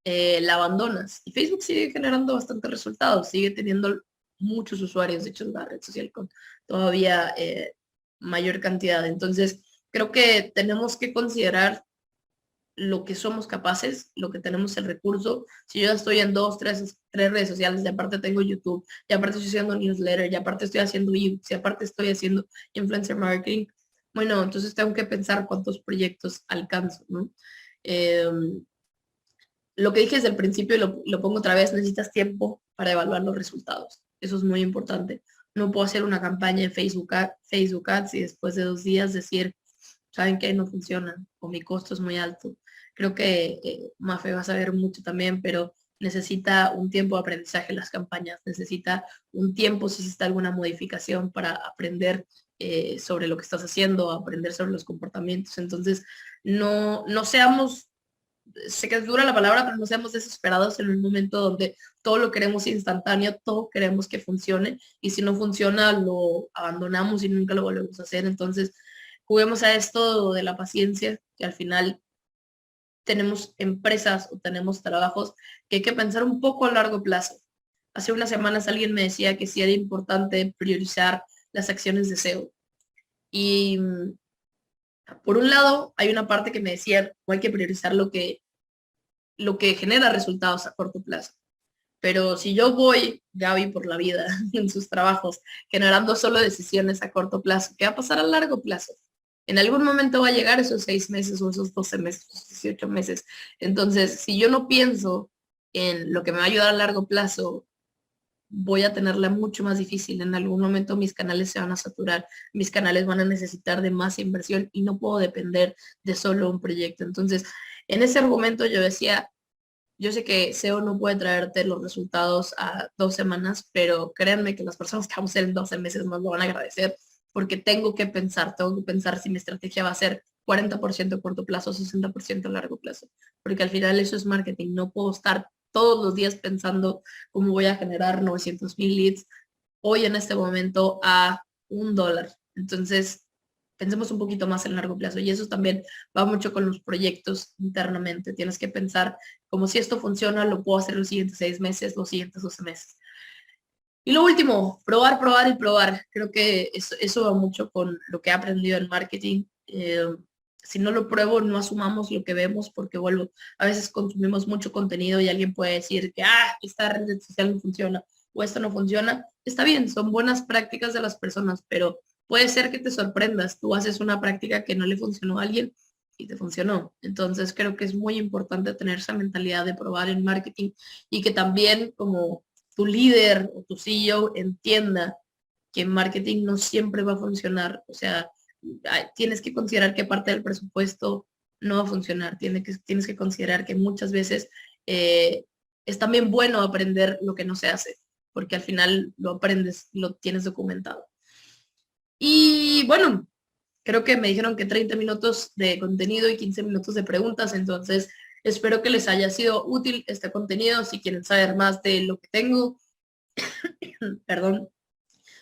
la abandonas. Y Facebook sigue generando bastantes resultados, sigue teniendo muchos usuarios, de hecho es la red social con todavía mayor cantidad. Entonces, creo que tenemos que considerar lo que somos capaces, lo que tenemos el recurso. Si yo ya estoy en dos, tres redes sociales, y aparte tengo YouTube, y aparte estoy haciendo newsletter, y aparte estoy haciendo ebooks, y aparte estoy haciendo influencer marketing, bueno, entonces tengo que pensar cuántos proyectos alcanzo, ¿no? Eh, lo que dije desde el principio y lo pongo otra vez, necesitas tiempo para evaluar los resultados. Eso es muy importante. No puedo hacer una campaña en Facebook Ads y después de 2 días decir, ¿saben qué? No funciona o mi costo es muy alto. Creo que Mafe va a saber mucho también, pero necesita un tiempo de aprendizaje las campañas, necesita un tiempo si existe alguna modificación para aprender sobre lo que estás haciendo, aprender sobre los comportamientos. Entonces, no seamos, sé que es dura la palabra, pero no seamos desesperados en un momento donde todo lo queremos instantáneo, todo queremos que funcione y si no funciona lo abandonamos y nunca lo volvemos a hacer. Entonces, juguemos a esto de la paciencia, que al final tenemos empresas o tenemos trabajos que hay que pensar un poco a largo plazo. Hace unas semanas alguien me decía que sí era importante priorizar las acciones de SEO. Y por un lado, hay una parte que me decía, no hay que priorizar lo que genera resultados a corto plazo. Pero si yo voy, Gaby, por la vida en sus trabajos, generando solo decisiones a corto plazo, ¿qué va a pasar a largo plazo? En algún momento va a llegar esos 6 meses o esos 12 meses, esos 18 meses. Entonces, si yo no pienso en lo que me va a ayudar a largo plazo, voy a tenerla mucho más difícil. En algún momento mis canales se van a saturar, mis canales van a necesitar de más inversión y no puedo depender de solo un proyecto. Entonces, en ese argumento yo decía, yo sé que SEO no puede traerte los resultados a 2 semanas, pero créanme que las personas que vamos a hacer en 12 meses más lo van a agradecer porque tengo que pensar si mi estrategia va a ser 40% a corto plazo, 60% a largo plazo, porque al final eso es marketing. No puedo estar todos los días pensando cómo voy a generar 900,000 leads hoy en este momento a $1. Entonces, pensemos un poquito más en largo plazo y eso también va mucho con los proyectos internamente. Tienes que pensar como si esto funciona, lo puedo hacer los siguientes 6 meses, los siguientes 12 meses. Y lo último, probar, probar y probar. Creo que eso va mucho con lo que he aprendido en marketing. Si no lo pruebo, no asumamos lo que vemos porque vuelvo, a veces consumimos mucho contenido y alguien puede decir que esta red social no funciona o esto no funciona. Está bien, son buenas prácticas de las personas, pero puede ser que te sorprendas. Tú haces una práctica que no le funcionó a alguien y te funcionó. Entonces creo que es muy importante tener esa mentalidad de probar en marketing y que también como tu líder o tu CEO entienda que en marketing no siempre va a funcionar. O sea, tienes que considerar que parte del presupuesto no va a funcionar. Tienes que considerar que muchas veces es también bueno aprender lo que no se hace, porque al final lo aprendes, lo tienes documentado. Y bueno, creo que me dijeron que 30 minutos de contenido y 15 minutos de preguntas, entonces espero que les haya sido útil este contenido. Si quieren saber más de lo que tengo, perdón,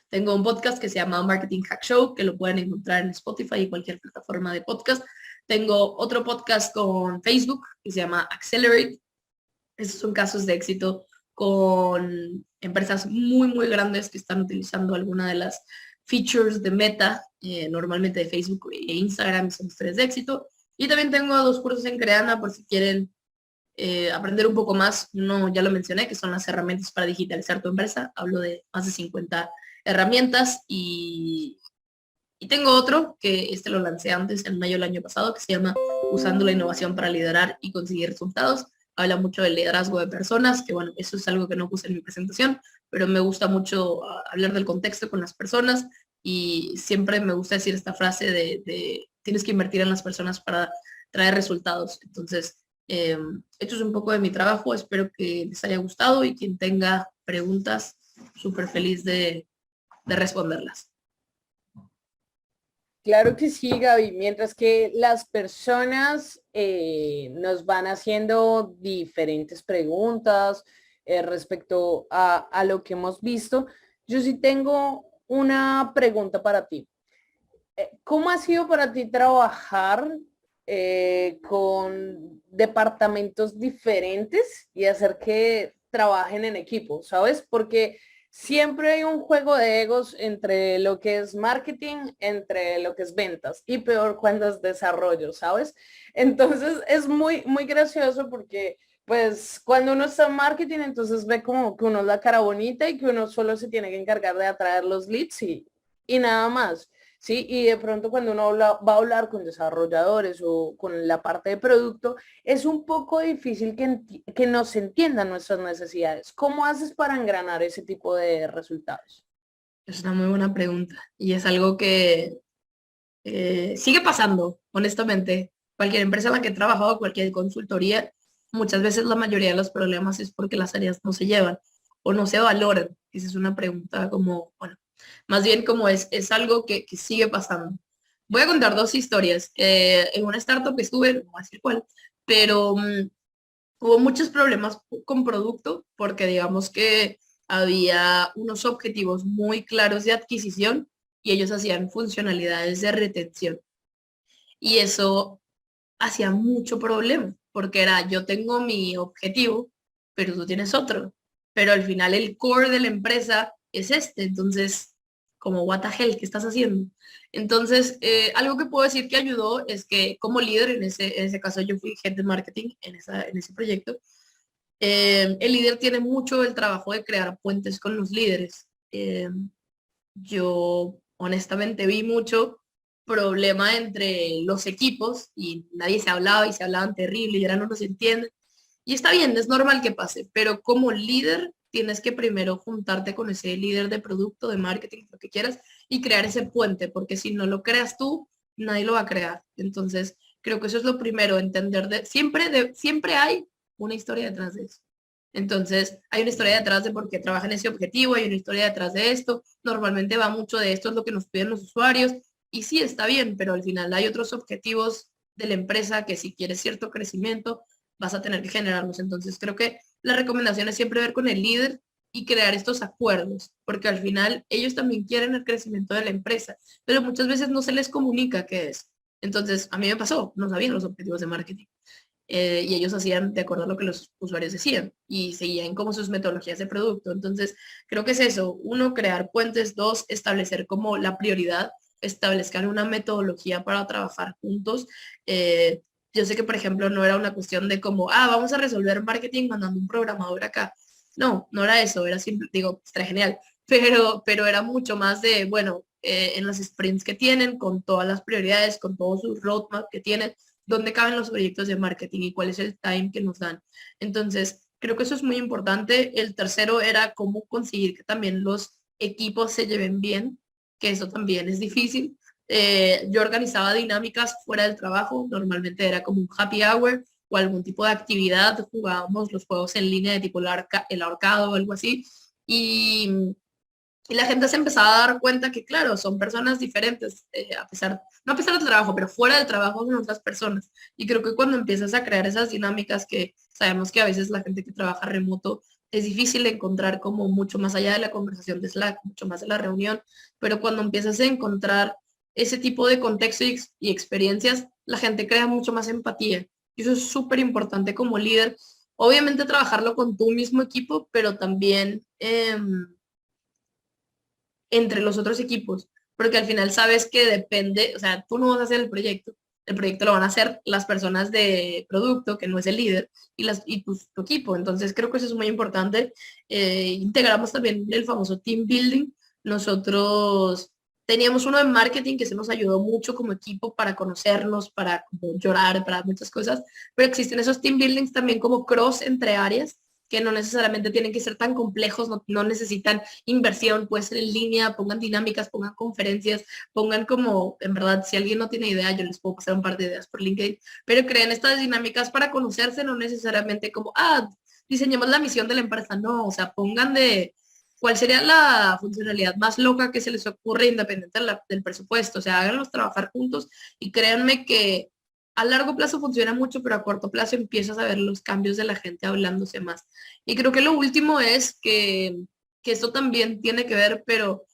tengo un podcast que se llama Marketing Hack Show, que lo pueden encontrar en Spotify y cualquier plataforma de podcast. Tengo otro podcast con Facebook que se llama Accelerate. Esos son casos de éxito con empresas muy, muy grandes que están utilizando alguna de las features de Meta, normalmente de Facebook e Instagram, son historias de éxito. Y también tengo 2 cursos en Creana por si quieren aprender un poco más. Uno ya lo mencioné, que son las herramientas para digitalizar tu empresa. Hablo de más de 50 herramientas y tengo otro que este lo lancé antes, en mayo del año pasado, que se llama Usando la innovación para liderar y conseguir resultados. Habla mucho del liderazgo de personas, que bueno, eso es algo que no puse en mi presentación, pero me gusta mucho hablar del contexto con las personas y siempre me gusta decir esta frase de tienes que invertir en las personas para traer resultados. Entonces, esto es un poco de mi trabajo, espero que les haya gustado y quien tenga preguntas, súper feliz de responderlas. Claro que sí, Gaby. Mientras que las personas nos van haciendo diferentes preguntas respecto a lo que hemos visto, yo sí tengo una pregunta para ti. ¿Cómo ha sido para ti trabajar con departamentos diferentes y hacer que trabajen en equipo? ¿Sabes? Porque siempre hay un juego de egos entre lo que es marketing, entre lo que es ventas y peor cuando es desarrollo, ¿sabes? Entonces es muy, muy gracioso porque pues cuando uno está en marketing, entonces ve como que uno es la cara bonita y que uno solo se tiene que encargar de atraer los leads y nada más. Sí, y de pronto cuando uno va a hablar con desarrolladores o con la parte de producto, es un poco difícil que nos entiendan nuestras necesidades. ¿Cómo haces para engranar ese tipo de resultados? Es una muy buena pregunta y es algo que sigue pasando, honestamente. cualquier empresa en la que he trabajado, cualquier consultoría, muchas veces la mayoría de los problemas es porque las áreas no se llevan o no se valoran. Esa es una pregunta como, bueno, más bien como es algo que sigue pasando. Voy a contar dos historias. En una startup que estuve, no voy a decir cuál, pero hubo muchos problemas con producto porque digamos que había unos objetivos muy claros de adquisición y ellos hacían funcionalidades de retención. Y eso hacía mucho problema, porque era, yo tengo mi objetivo, pero tú tienes otro. Pero al final el core de la empresa es este. Entonces, como, what the hell, ¿qué estás haciendo? Entonces, algo que puedo decir que ayudó es que como líder, en ese caso yo fui head de marketing en ese proyecto, el líder tiene mucho el trabajo de crear puentes con los líderes. Yo honestamente vi mucho problema entre los equipos y nadie se hablaba y se hablaban terrible y ahora no nos entienden. Y está bien, es normal que pase, pero como líder tienes que primero juntarte con ese líder de producto, de marketing, lo que quieras, y crear ese puente, porque si no lo creas tú, nadie lo va a crear. Entonces, creo que eso es lo primero, entender siempre hay una historia detrás de eso. Entonces, hay una historia detrás de por qué trabajan ese objetivo, hay una historia detrás de esto. Normalmente va mucho de esto, es lo que nos piden los usuarios. Y sí, está bien, pero al final hay otros objetivos de la empresa que si quieres cierto crecimiento, vas a tener que generarlos. Entonces, creo que la recomendación es siempre ver con el líder y crear estos acuerdos, porque al final ellos también quieren el crecimiento de la empresa, pero muchas veces no se les comunica qué es. Entonces, a mí me pasó, no sabían los objetivos de marketing y ellos hacían de acuerdo a lo que los usuarios decían y seguían como sus metodologías de producto. Entonces, creo que es eso. Uno, crear puentes. Dos, establecer como la prioridad, establecer una metodología para trabajar juntos. Yo sé que, por ejemplo, no era una cuestión de como, vamos a resolver marketing mandando un programador acá. No, no era eso, era simple, digo, está genial, pero era mucho más de, bueno, en las sprints que tienen, con todas las prioridades, con todo su roadmap que tienen, dónde caben los proyectos de marketing y cuál es el time que nos dan. Entonces, creo que eso es muy importante. El tercero era cómo conseguir que también los equipos se lleven bien, que eso también es difícil. Yo organizaba dinámicas fuera del trabajo, normalmente era como un happy hour o algún tipo de actividad, jugábamos los juegos en línea de tipo el ahorcado o algo así, y la gente se empezaba a dar cuenta que, claro, son personas diferentes, no a pesar del trabajo, pero fuera del trabajo son otras personas. Y creo que cuando empiezas a crear esas dinámicas que sabemos que a veces la gente que trabaja remoto es difícil encontrar como mucho más allá de la conversación de Slack, mucho más de la reunión, pero cuando empiezas a encontrar ese tipo de contexto y experiencias, la gente crea mucho más empatía. Y eso es súper importante como líder. Obviamente trabajarlo con tu mismo equipo, pero también entre los otros equipos, porque al final sabes que depende, o sea, tú no vas a hacer el proyecto lo van a hacer las personas de producto, que no es el líder, y tu equipo. Entonces creo que eso es muy importante. Integramos también el famoso team building. Nosotros teníamos uno de marketing que se nos ayudó mucho como equipo para conocernos, para como llorar, para muchas cosas, pero existen esos team buildings también como cross entre áreas que no necesariamente tienen que ser tan complejos, no necesitan inversión, puede ser en línea, pongan dinámicas, pongan conferencias, pongan como, en verdad, si alguien no tiene idea, yo les puedo pasar un par de ideas por LinkedIn, pero creen estas dinámicas para conocerse, no necesariamente como, diseñemos la misión de la empresa, no, o sea, pongan de cuál sería la funcionalidad más loca que se les ocurre independiente del presupuesto, o sea, háganlos trabajar juntos y créanme que a largo plazo funciona mucho, pero a corto plazo empiezas a ver los cambios de la gente hablándose más. Y creo que lo último es que esto también tiene que ver, pero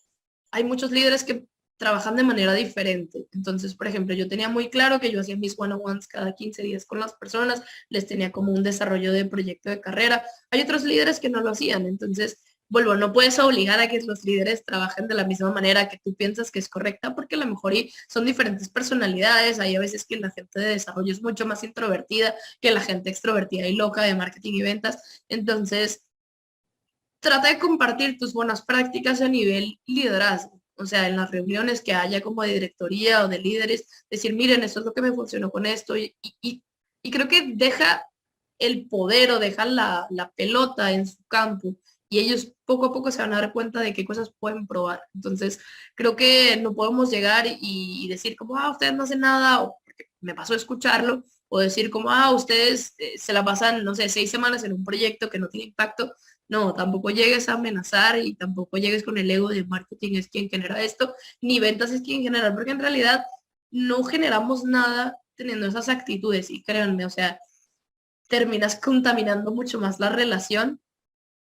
hay muchos líderes que trabajan de manera diferente. Entonces, por ejemplo, yo tenía muy claro que yo hacía mis one-on-ones cada 15 días con las personas, les tenía como un desarrollo de proyecto de carrera. Hay otros líderes que no lo hacían. Entonces, vuelvo, no puedes obligar a que los líderes trabajen de la misma manera que tú piensas que es correcta, porque a lo mejor son diferentes personalidades. Hay a veces que la gente de desarrollo es mucho más introvertida que la gente extrovertida y loca de marketing y ventas. Entonces, trata de compartir tus buenas prácticas a nivel liderazgo. O sea, en las reuniones que haya como de directoría o de líderes, decir, miren, esto es lo que me funcionó con esto. Y creo que deja el poder o deja la pelota en su campo y ellos poco a poco se van a dar cuenta de qué cosas pueden probar. Entonces, creo que no podemos llegar y decir como, ustedes no hacen nada, o porque me pasó a escucharlo, o decir como, ah, ustedes se la pasan, no sé, 6 semanas en un proyecto que no tiene impacto. No, tampoco llegues a amenazar y tampoco llegues con el ego de marketing es quien genera esto, ni ventas es quien genera, porque en realidad no generamos nada teniendo esas actitudes y créanme, o sea, terminas contaminando mucho más la relación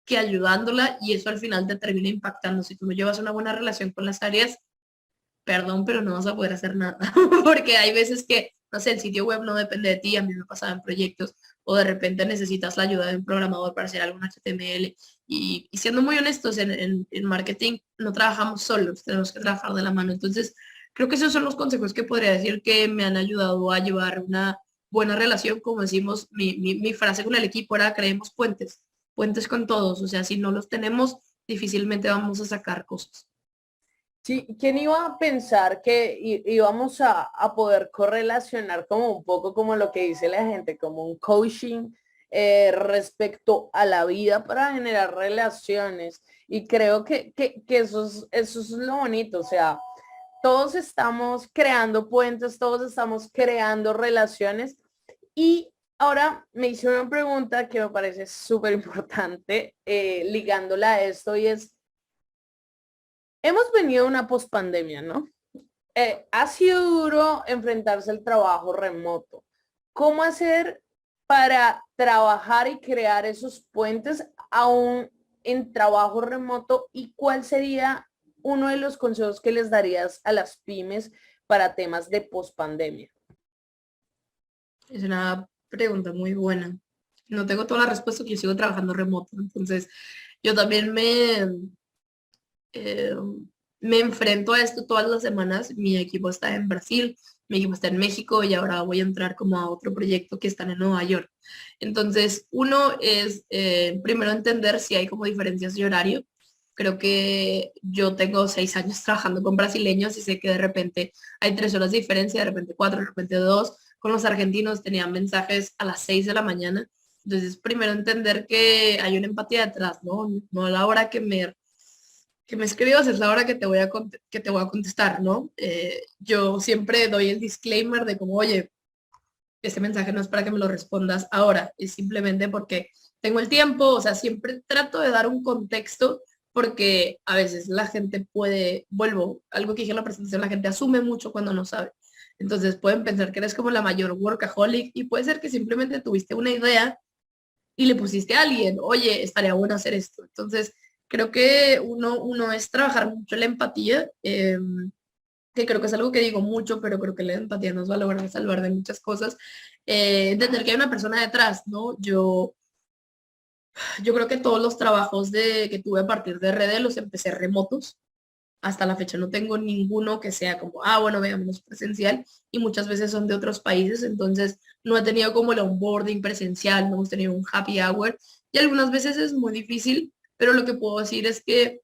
que ayudándola y eso al final te termina impactando. Si tú no llevas una buena relación con las áreas, perdón, pero no vas a poder hacer nada, porque hay veces que, no sé, el sitio web no depende de ti, a mí me pasaba en proyectos, o de repente necesitas la ayuda de un programador para hacer algún HTML, y siendo muy honestos, en marketing no trabajamos solos, tenemos que trabajar de la mano, entonces creo que esos son los consejos que podría decir que me han ayudado a llevar una buena relación, como decimos, mi frase con el equipo era creemos puentes, puentes con todos, o sea, si no los tenemos, difícilmente vamos a sacar cosas. Sí, ¿quién iba a pensar que íbamos a poder correlacionar como un poco como lo que dice la gente, como un coaching respecto a la vida para generar relaciones? Y creo que eso es lo bonito, o sea, todos estamos creando puentes, todos estamos creando relaciones. Y ahora me hice una pregunta que me parece súper importante ligándola a esto y es, hemos venido a una pospandemia, ¿no? Ha sido duro enfrentarse al trabajo remoto. ¿Cómo hacer para trabajar y crear esos puentes aún en trabajo remoto? ¿Y cuál sería uno de los consejos que les darías a las pymes para temas de pospandemia? Es una pregunta muy buena. No tengo toda la respuesta que yo sigo trabajando remoto. Entonces, yo también eh, me enfrento a esto todas las semanas. Mi equipo está en Brasil, mi equipo está en México y ahora voy a entrar como a otro proyecto que está en Nueva York. Entonces, uno es primero entender si hay como diferencias de horario. Creo que yo tengo 6 años trabajando con brasileños y sé que de repente hay 3 horas de diferencia, de repente cuatro, de repente dos. Con los argentinos tenían mensajes a las 6 de la mañana. Entonces, primero entender que hay una empatía detrás, ¿no? No a la hora que me escribas es la hora que que te voy a contestar, ¿no? Yo siempre doy el disclaimer de como, oye, este mensaje no es para que me lo respondas ahora, es simplemente porque tengo el tiempo, o sea, siempre trato de dar un contexto porque a veces la gente puede, vuelvo, algo que dije en la presentación, la gente asume mucho cuando no sabe. Entonces pueden pensar que eres como la mayor workaholic y puede ser que simplemente tuviste una idea y le pusiste a alguien, oye, estaría bueno hacer esto. Entonces, creo que uno es trabajar mucho la empatía, que creo que es algo que digo mucho, pero creo que la empatía nos va a lograr salvar de muchas cosas. Entender que hay una persona detrás, ¿no? Yo creo que todos los trabajos que tuve a partir de RD los empecé remotos. Hasta la fecha no tengo ninguno que sea como, ah, bueno, veamos presencial y muchas veces son de otros países, entonces no he tenido como el onboarding presencial, no hemos tenido un happy hour y algunas veces es muy difícil, pero lo que puedo decir es que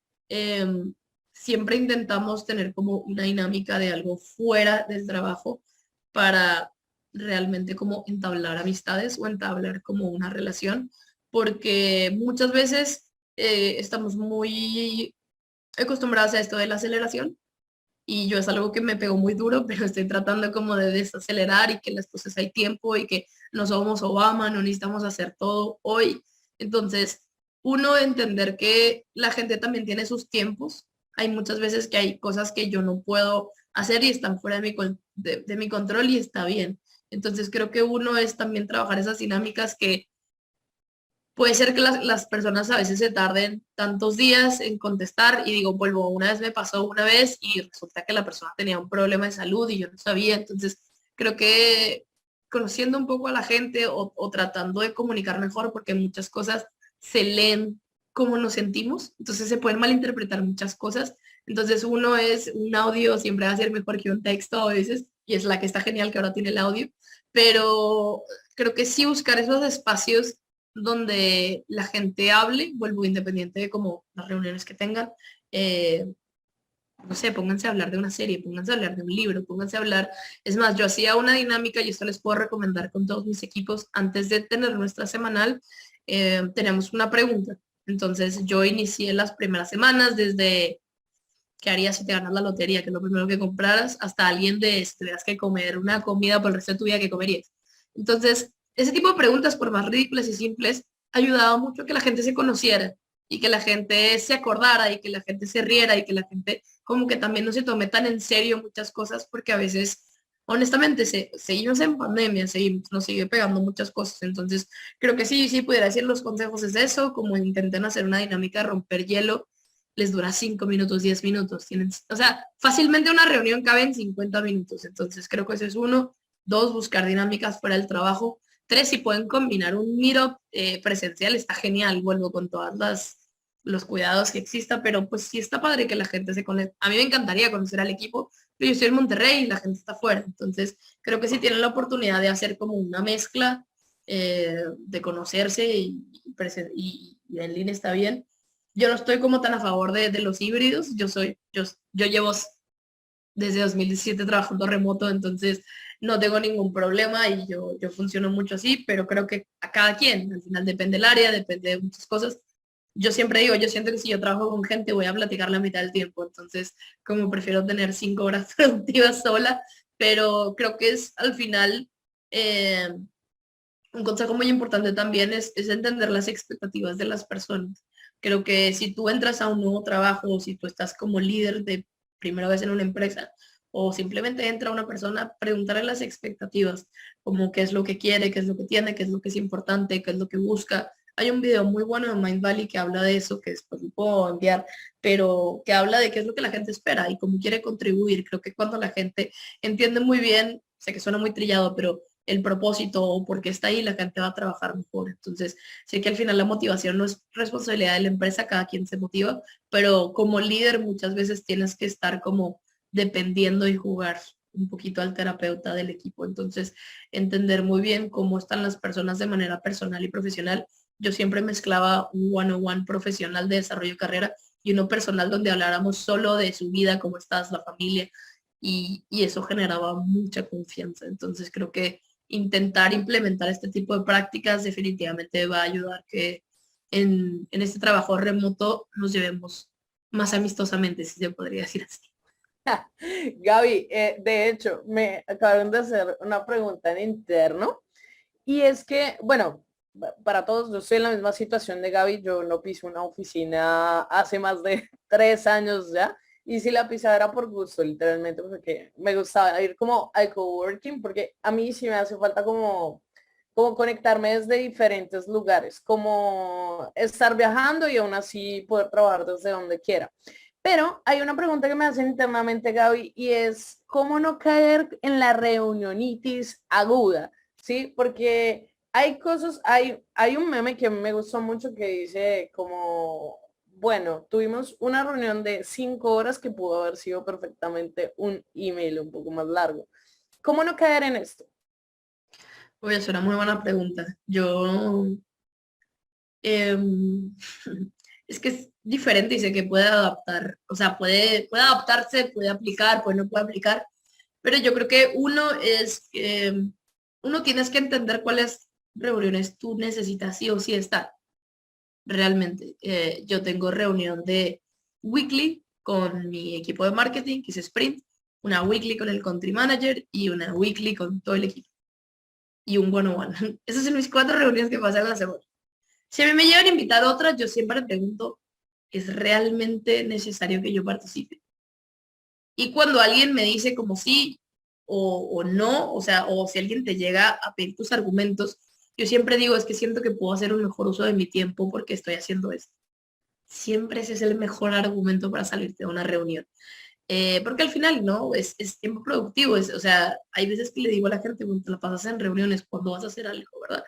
siempre intentamos tener como una dinámica de algo fuera del trabajo para realmente como entablar amistades o entablar como una relación, porque muchas veces estamos muy acostumbradas a esto de la aceleración y yo es algo que me pegó muy duro, pero estoy tratando como de desacelerar y que las cosas hay tiempo y que no somos Obama, no necesitamos hacer todo hoy. Entonces, uno entender que la gente también tiene sus tiempos. Hay muchas veces que hay cosas que yo no puedo hacer y están fuera de mi control y está bien. Entonces, creo que uno es también trabajar esas dinámicas que puede ser que las personas a veces se tarden tantos días en contestar y digo, vuelvo, una vez me pasó una vez y resulta que la persona tenía un problema de salud y yo no sabía. Entonces, creo que conociendo un poco a la gente o tratando de comunicar mejor, porque muchas cosas se leen como nos sentimos, entonces se pueden malinterpretar muchas cosas. Entonces, uno es un audio, siempre va a ser mejor que un texto a veces, y es la que está genial que ahora tiene el audio, pero creo que sí buscar esos espacios donde la gente hable, vuelvo independiente de como las reuniones que tengan, eh, no sé, pónganse a hablar de una serie, pónganse a hablar de un libro, pónganse a hablar. Es más, yo hacía una dinámica y esto les puedo recomendar con todos mis equipos. Antes de tener nuestra semanal, tenemos una pregunta. Entonces yo inicié las primeras semanas desde ¿Qué harías si te ganas la lotería? Que es lo primero que compraras, hasta alguien de si tuvieras que comer una comida por el resto de tu vida, que comerías? Entonces, ese tipo de preguntas, por más ridículas y simples, ha ayudado mucho a que la gente se conociera y que la gente se acordara y que la gente se riera y que la gente como que también no se tome tan en serio muchas cosas, porque a veces, honestamente, seguimos en pandemia, nos sigue pegando muchas cosas. Entonces, creo que sí, sí pudiera decir los consejos es eso, como intenten hacer una dinámica de romper hielo, les dura 5 minutos, 10 minutos. O sea, fácilmente una reunión cabe en 50 minutos. Entonces, creo que ese es uno. Dos, buscar dinámicas para el trabajo. Tres, si pueden combinar un meetup presencial, está genial. Vuelvo con todas los cuidados que exista, pero pues sí está padre que la gente se conecte. A mí me encantaría conocer al equipo, pero yo estoy en Monterrey y la gente está afuera. Entonces, creo que si tienen la oportunidad de hacer como una mezcla, de conocerse y en línea está bien. Yo no estoy como tan a favor de los híbridos. Yo llevo desde 2017 trabajando remoto, entonces no tengo ningún problema y yo funciono mucho así, pero creo que a cada quien, al final depende del área, depende de muchas cosas. Yo siempre digo, yo siento que si yo trabajo con gente voy a platicar la mitad del tiempo, entonces como prefiero tener 5 horas productivas sola, pero creo que es al final un consejo muy importante también es entender las expectativas de las personas. Creo que si tú entras a un nuevo trabajo o si tú estás como líder de primera vez en una empresa o simplemente entra una persona, preguntarle las expectativas, como qué es lo que quiere, qué es lo que tiene, qué es lo que es importante, qué es lo que busca. Hay un video muy bueno de Mind Valley que habla de eso, que después lo puedo enviar, pero que habla de qué es lo que la gente espera y cómo quiere contribuir. Creo que cuando la gente entiende muy bien, sé que suena muy trillado, pero el propósito o por qué está ahí, la gente va a trabajar mejor. Entonces, sé que al final la motivación no es responsabilidad de la empresa, cada quien se motiva, pero como líder muchas veces tienes que estar como dependiendo y jugar un poquito al terapeuta del equipo. Entonces, entender muy bien cómo están las personas de manera personal y profesional. Yo siempre mezclaba un one-on-one profesional de desarrollo de carrera y uno personal donde habláramos solo de su vida, cómo estás, la familia, y eso generaba mucha confianza. Entonces, creo que intentar implementar este tipo de prácticas definitivamente va a ayudar que en este trabajo remoto nos llevemos más amistosamente, si se podría decir así. Gaby, de hecho, me acabaron de hacer una pregunta en interno y es que, bueno, para todos, yo estoy en la misma situación de Gaby, yo no piso una oficina hace más de 3 años ya, y si la pisaba era por gusto, literalmente, porque me gustaba ir como al coworking, porque a mí sí me hace falta como conectarme desde diferentes lugares, como estar viajando y aún así poder trabajar desde donde quiera. Pero hay una pregunta que me hacen internamente, Gaby, y es cómo no caer en la reunionitis aguda, ¿sí? Porque hay cosas, hay un meme que me gustó mucho que dice como, bueno, tuvimos una reunión de 5 horas que pudo haber sido perfectamente un email un poco más largo. ¿Cómo no caer en esto? Oye, es una muy buena pregunta. Em, es que es diferente y sé que puede adaptar, o sea, puede adaptarse, puede aplicar, pues no puede aplicar, pero yo creo que uno es que uno tienes que entender cuáles reuniones tú necesitas sí o sí estar realmente. Yo tengo reunión de weekly con mi equipo de marketing, que es Sprint, una weekly con el country manager y una weekly con todo el equipo y un one-on-one. Esas son mis 4 reuniones que pasan a la semana. Si a mí me llegan a invitar a otras, yo siempre pregunto, ¿es realmente necesario que yo participe? Y cuando alguien me dice como sí o no, o sea, o si alguien te llega a pedir tus argumentos, yo siempre digo, es que siento que puedo hacer un mejor uso de mi tiempo porque estoy haciendo esto. Siempre ese es el mejor argumento para salirte de una reunión. Porque al final, ¿no? Es tiempo productivo. O sea, hay veces que le digo a la gente, cuando te la pasas en reuniones, cuando vas a hacer algo, ¿verdad?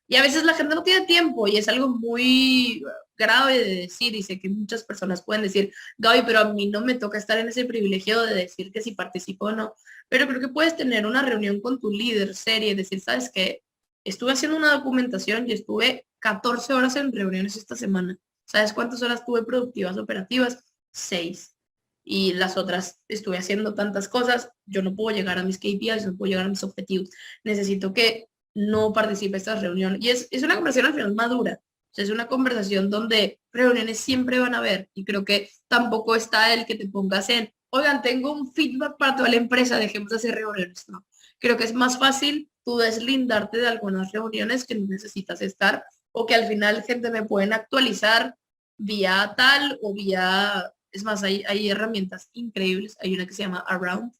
Y a veces la gente no tiene tiempo y es algo muy grave de decir. Y sé que muchas personas pueden decir, Gaby, pero a mí no me toca estar en ese privilegio de decir que si participo o no. Pero creo que puedes tener una reunión con tu líder seria y decir, ¿sabes qué? Estuve haciendo una documentación y estuve 14 horas en reuniones esta semana. ¿Sabes cuántas horas tuve productivas operativas? 6 y las otras estuve haciendo tantas cosas, yo no puedo llegar a mis KPIs, no puedo llegar a mis objetivos. Necesito que no participe en esta reunión. Y es una conversación al final madura. sea, es una conversación donde reuniones siempre van a haber y creo que tampoco está el que te pongas en, oigan, tengo un feedback para toda la empresa, dejemos de hacer reuniones. No, creo que es más fácil tú deslindarte de algunas reuniones que no necesitas estar o que al final gente me pueden actualizar vía tal o vía, es más, hay herramientas increíbles. Hay una que se llama Around,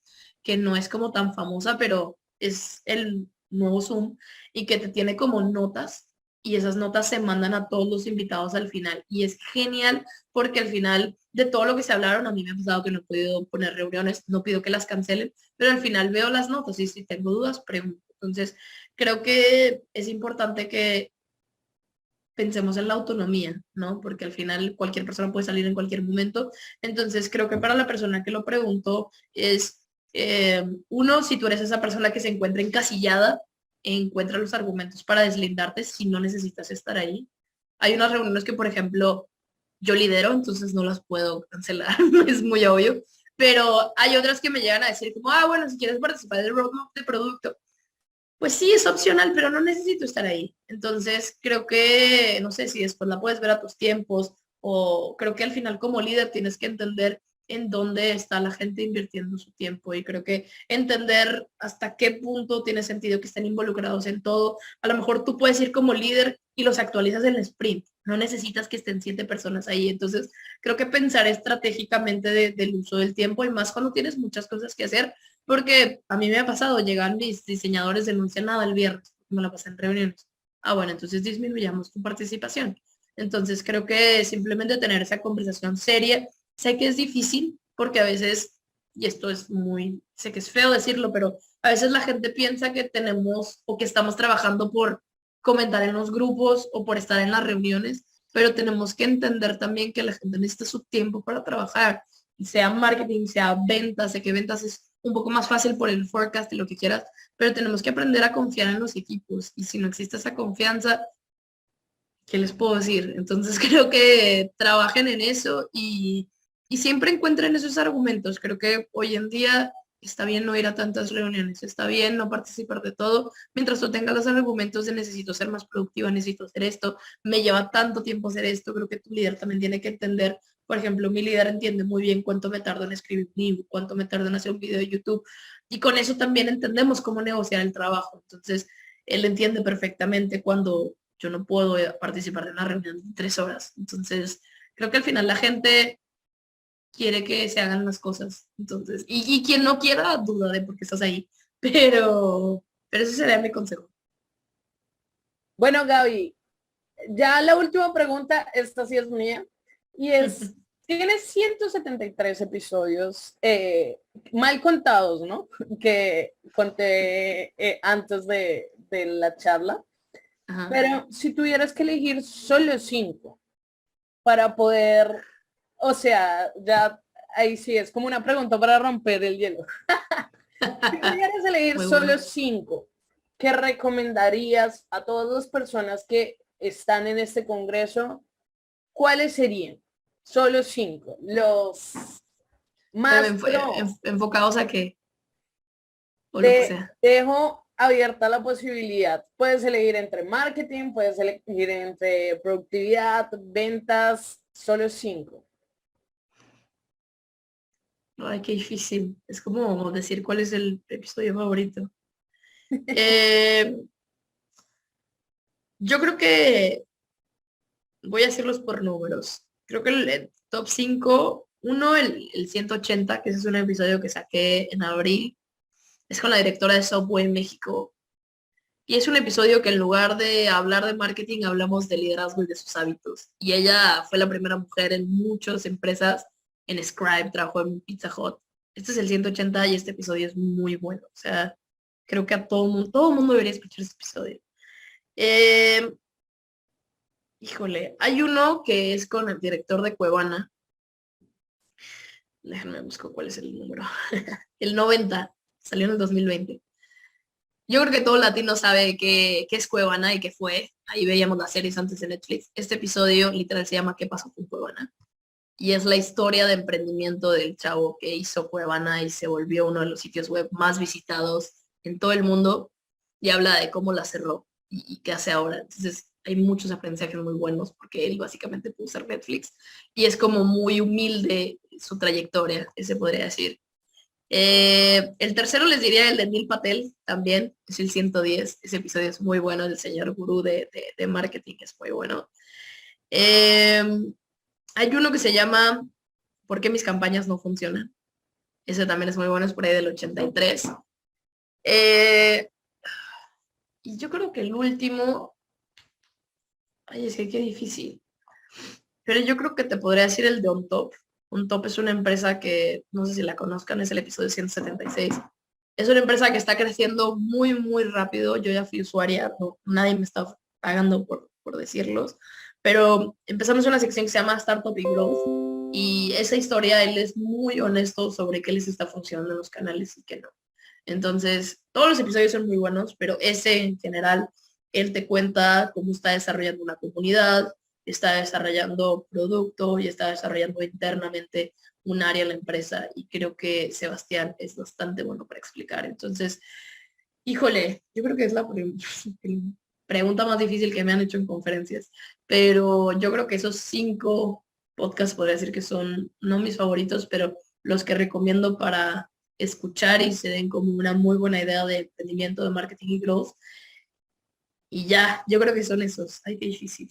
que no es como tan famosa, pero es el nuevo Zoom y que te tiene como notas y esas notas se mandan a todos los invitados al final. Y es genial porque al final de todo lo que se hablaron, a mí me ha pasado que no he podido poner reuniones, no pido que las cancelen, pero al final veo las notas y si tengo dudas, pregunto. Entonces, creo que es importante que pensemos en la autonomía, ¿no? Porque al final cualquier persona puede salir en cualquier momento. Entonces, creo que para la persona que lo preguntó es, uno, si tú eres esa persona que se encuentra encasillada, encuentra los argumentos para deslindarte si no necesitas estar ahí. Hay unas reuniones que, por ejemplo, yo lidero, entonces no las puedo cancelar, es muy obvio. Pero hay otras que me llegan a decir como, ah, bueno, si quieres participar del roadmap de producto, pues sí, es opcional, pero no necesito estar ahí. Entonces, creo que, no sé si después la puedes ver a tus tiempos o creo que al final como líder tienes que entender en dónde está la gente invirtiendo su tiempo y creo que entender hasta qué punto tiene sentido que estén involucrados en todo. A lo mejor tú puedes ir como líder y los actualizas en el sprint. No necesitas que estén 7 personas ahí. Entonces, creo que pensar estratégicamente del uso del tiempo y más cuando tienes muchas cosas que hacer, porque a mí me ha pasado, llegan mis diseñadores de no hice nada el viernes, me la pasé en reuniones. Ah, bueno, entonces disminuyamos tu participación. Entonces creo que simplemente tener esa conversación seria, sé que es difícil porque a veces, y esto es muy, sé que es feo decirlo, pero a veces la gente piensa que tenemos o que estamos trabajando por comentar en los grupos o por estar en las reuniones, pero tenemos que entender también que la gente necesita su tiempo para trabajar, sea marketing, sea ventas, sé que ventas es un poco más fácil por el forecast y lo que quieras, pero tenemos que aprender a confiar en los equipos y si no existe esa confianza, ¿qué les puedo decir? Entonces creo que trabajen en eso y siempre encuentren esos argumentos. Creo que hoy en día está bien no ir a tantas reuniones, está bien no participar de todo, mientras tú tengas los argumentos de necesito ser más productiva, necesito hacer esto, me lleva tanto tiempo hacer esto, creo que tu líder también tiene que entender. Por ejemplo, mi líder entiende muy bien cuánto me tardo en escribir un libro, cuánto me tardo en hacer un video de YouTube. Y con eso también entendemos cómo negociar el trabajo. Entonces, él entiende perfectamente cuando yo no puedo participar de una reunión de 3 horas. Entonces, creo que al final la gente quiere que se hagan las cosas. Entonces, y quien no quiera, duda de por qué estás ahí. Pero ese sería mi consejo. Bueno, Gaby, ya la última pregunta, esta sí es mía, y es, tienes 173 episodios mal contados, ¿no? Que conté antes de la charla, Ajá. pero si tuvieras que elegir solo 5 para poder, o sea, ya ahí sí es como una pregunta para romper el hielo. Si pudieras elegir Muy solo bueno. 5, ¿qué recomendarías a todas las personas que están en este congreso? ¿Cuáles serían? Solo 5. Los Pero más pro. enfocados a qué, o lo que Te sea. dejo abierta la posibilidad. Puedes elegir entre marketing, puedes elegir entre productividad, ventas, solo 5. Ay, qué difícil. Es como decir cuál es el episodio favorito. Eh, yo creo que voy a hacerlos por números. Creo que el top 5 uno, el 180 que ese es un episodio que saqué en abril, es con la directora de Subway México. Y es un episodio que en lugar de hablar de marketing, hablamos de liderazgo y de sus hábitos. Y ella fue la primera mujer en muchas empresas, en Scribe, trabajó en Pizza Hut. Este es el 180 y este episodio es muy bueno. O sea, creo que a todo el mundo debería escuchar este episodio. Eh, híjole, hay uno que es con el director de Cuevana. Déjenme buscar cuál es el número. El 90, salió en el 2020. Yo creo que todo latino sabe qué es Cuevana y qué fue. Ahí veíamos las series antes de Netflix. Este episodio literal se llama ¿Qué pasó con Cuevana? Y es la historia de emprendimiento del chavo que hizo Cuevana y se volvió uno de los sitios web más visitados en todo el mundo y habla de cómo la cerró y qué hace ahora. Entonces, hay muchos aprendizajes muy buenos porque él básicamente pudo ser Netflix y es como muy humilde su trayectoria, se podría decir. El tercero les diría el de Neil Patel también, es el 110. Ese episodio es muy bueno, el señor gurú de marketing es muy bueno. Eh, Hay uno que se llama ¿Por qué mis campañas no funcionan? Ese también es muy bueno, es por ahí del 83. Eh, y yo creo que el último, ay, es que qué difícil. Pero yo creo que te podría decir el de On Top. On Top es una empresa que, no sé si la conozcan, es el episodio 176. Es una empresa que está creciendo muy, muy rápido. Yo ya fui usuaria, no, nadie me está pagando por decirlos. Pero empezamos una sección que se llama Startup y Growth. Y esa historia, él es muy honesto sobre qué les está funcionando en los canales y qué no. Entonces, todos los episodios son muy buenos, pero ese en general, él te cuenta cómo está desarrollando una comunidad, está desarrollando producto y está desarrollando internamente un área en la empresa y creo que Sebastián es bastante bueno para explicar. Entonces, híjole, yo creo que es la pregunta más difícil que me han hecho en conferencias, pero yo creo que esos 5 podcasts podría decir que son no mis favoritos, pero los que recomiendo para escuchar y se den como una muy buena idea de emprendimiento, de marketing y growth. Y ya, yo creo que son esos. Ay, qué difícil.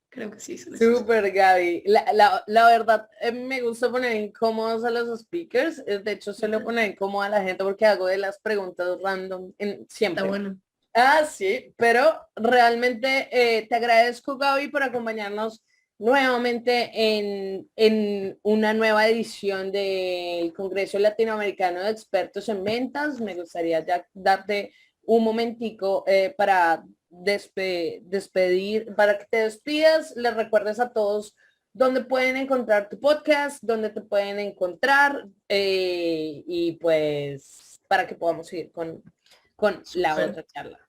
Creo que sí, son esos. Súper, Gaby. La verdad, me gusta poner incómodos a los speakers. De hecho, suelo poner incómodo a la gente porque hago de las preguntas random Está siempre. bueno. Ah, sí, pero realmente te agradezco, Gaby, por acompañarnos nuevamente en una nueva edición del Congreso Latinoamericano de Expertos en Ventas. Me gustaría ya darte un momentico para despedir, para que te despidas, les recuerdes a todos dónde pueden encontrar tu podcast, dónde te pueden encontrar y pues para que podamos seguir con la Súper. otra charla.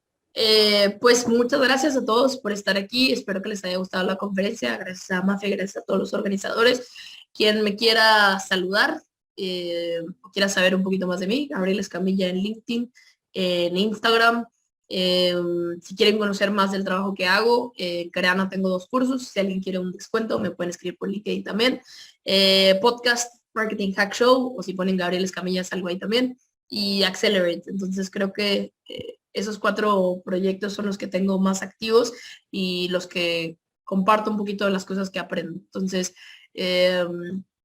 Pues muchas gracias a todos por estar aquí. Espero que les haya gustado la conferencia. Gracias a Mafe, gracias a todos los organizadores. Quien me quiera saludar o quiera saber un poquito más de mí, Gabriel Escamilla en LinkedIn, en Instagram. Eh, si quieren conocer más del trabajo que hago, en Creana tengo 2 cursos. Si alguien quiere un descuento, me pueden escribir por LinkedIn también. Podcast Marketing Hack Show, o si ponen Gabriel Escamilla, salgo ahí también. Y Accelerate. Entonces creo que esos 4 proyectos son los que tengo más activos y los que comparto un poquito de las cosas que aprendo. Entonces, eh,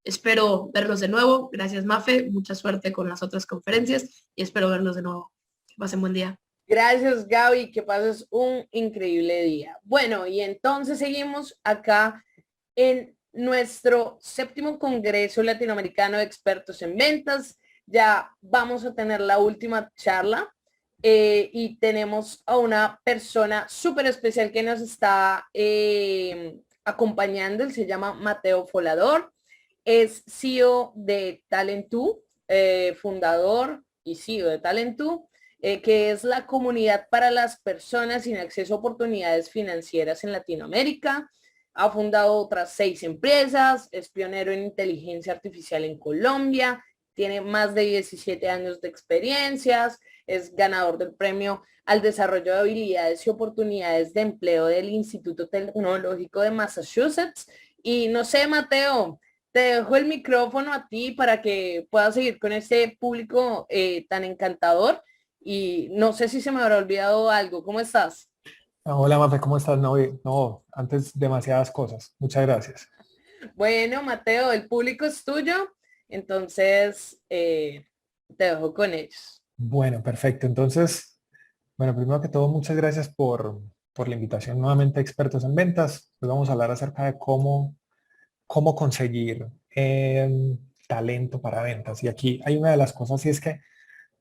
espero verlos de nuevo. Gracias, Mafe. Mucha suerte con las otras conferencias y espero verlos de nuevo. Que pasen buen día. Gracias, Gaby, que pases un increíble día. Bueno, y entonces seguimos acá en nuestro 7º Congreso Latinoamericano de Expertos en Ventas. Ya vamos a tener la última charla y tenemos a una persona súper especial que nos está acompañando. Él se llama Mateo Folador, es CEO de Talentu, fundador y CEO de Talentu, que es la comunidad para las personas sin acceso a oportunidades financieras en Latinoamérica. Ha fundado otras 6 empresas, es pionero en inteligencia artificial en Colombia, tiene más de 17 años de experiencias, es ganador del premio al desarrollo de habilidades y oportunidades de empleo del Instituto Tecnológico de Massachusetts. Y no sé, Mateo, te dejo el micrófono a ti para que puedas seguir con este público tan encantador. Y no sé si se me habrá olvidado algo. ¿Cómo estás? Hola, Mafe, ¿cómo estás? No, no, antes demasiadas cosas. Muchas gracias. Bueno, Mateo, el público es tuyo, entonces te dejo con ellos. Bueno, perfecto. Entonces, bueno, primero que todo, muchas gracias por la invitación nuevamente a Expertos en Ventas. Hoy vamos a hablar acerca de cómo conseguir talento para ventas. Y aquí hay una de las cosas, y es que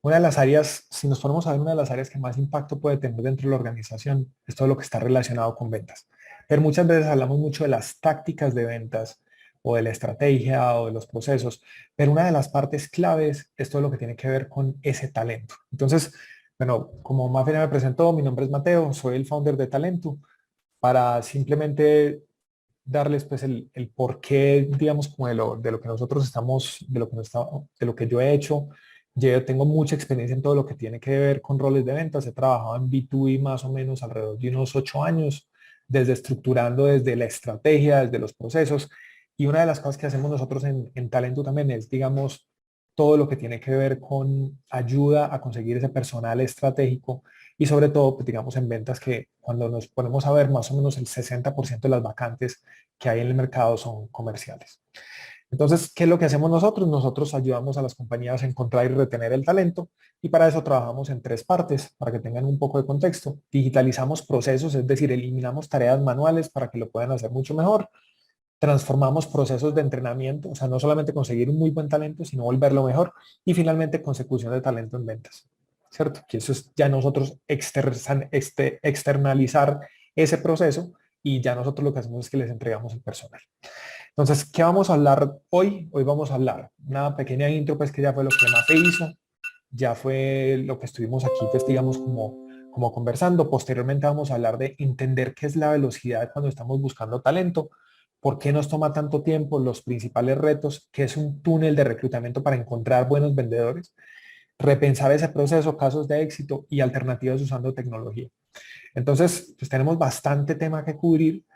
una de las áreas, si nos ponemos a ver una de las áreas que más impacto puede tener dentro de la organización, es todo lo que está relacionado con ventas. Pero muchas veces hablamos mucho de las tácticas de ventas o de la estrategia o de los procesos, pero una de las partes claves es todo lo que tiene que ver con ese talento. Entonces, bueno, como Mafe me presentó, mi nombre es Mateo, soy el founder de Talento, para simplemente darles pues el porqué, digamos, como de lo que nosotros estamos, de lo que yo he hecho Yo tengo mucha experiencia en todo lo que tiene que ver con roles de ventas. He trabajado en B2B más o menos alrededor de unos 8 años, desde estructurando, desde la estrategia, desde los procesos. Y una de las cosas que hacemos nosotros en Talento también es, digamos, todo lo que tiene que ver con ayuda a conseguir ese personal estratégico y sobre todo, pues, digamos, en ventas que cuando nos ponemos a ver más o menos el 60% de las vacantes que hay en el mercado son comerciales. Entonces, ¿qué es lo que hacemos nosotros? Nosotros ayudamos a las compañías a encontrar y retener el talento y para eso trabajamos en 3 partes, para que tengan un poco de contexto. Digitalizamos procesos, es decir, eliminamos tareas manuales para que lo puedan hacer mucho mejor. Transformamos procesos de entrenamiento, o sea, no solamente conseguir un muy buen talento, sino volverlo mejor. Y finalmente, consecución de talento en ventas, ¿cierto? Que eso es ya nosotros externalizar ese proceso y ya nosotros lo que hacemos es que les entregamos el personal. Entonces, ¿qué vamos a hablar hoy? Hoy vamos a hablar una pequeña intro, pues que ya fue lo que Mafe hizo, ya fue lo que estuvimos aquí, pues digamos como conversando. Posteriormente vamos a hablar de entender qué es la velocidad cuando estamos buscando talento, por qué nos toma tanto tiempo, los principales retos, qué es un túnel de reclutamiento para encontrar buenos vendedores, repensar ese proceso, casos de éxito y alternativas usando tecnología. Entonces, pues tenemos bastante tema que cubrir.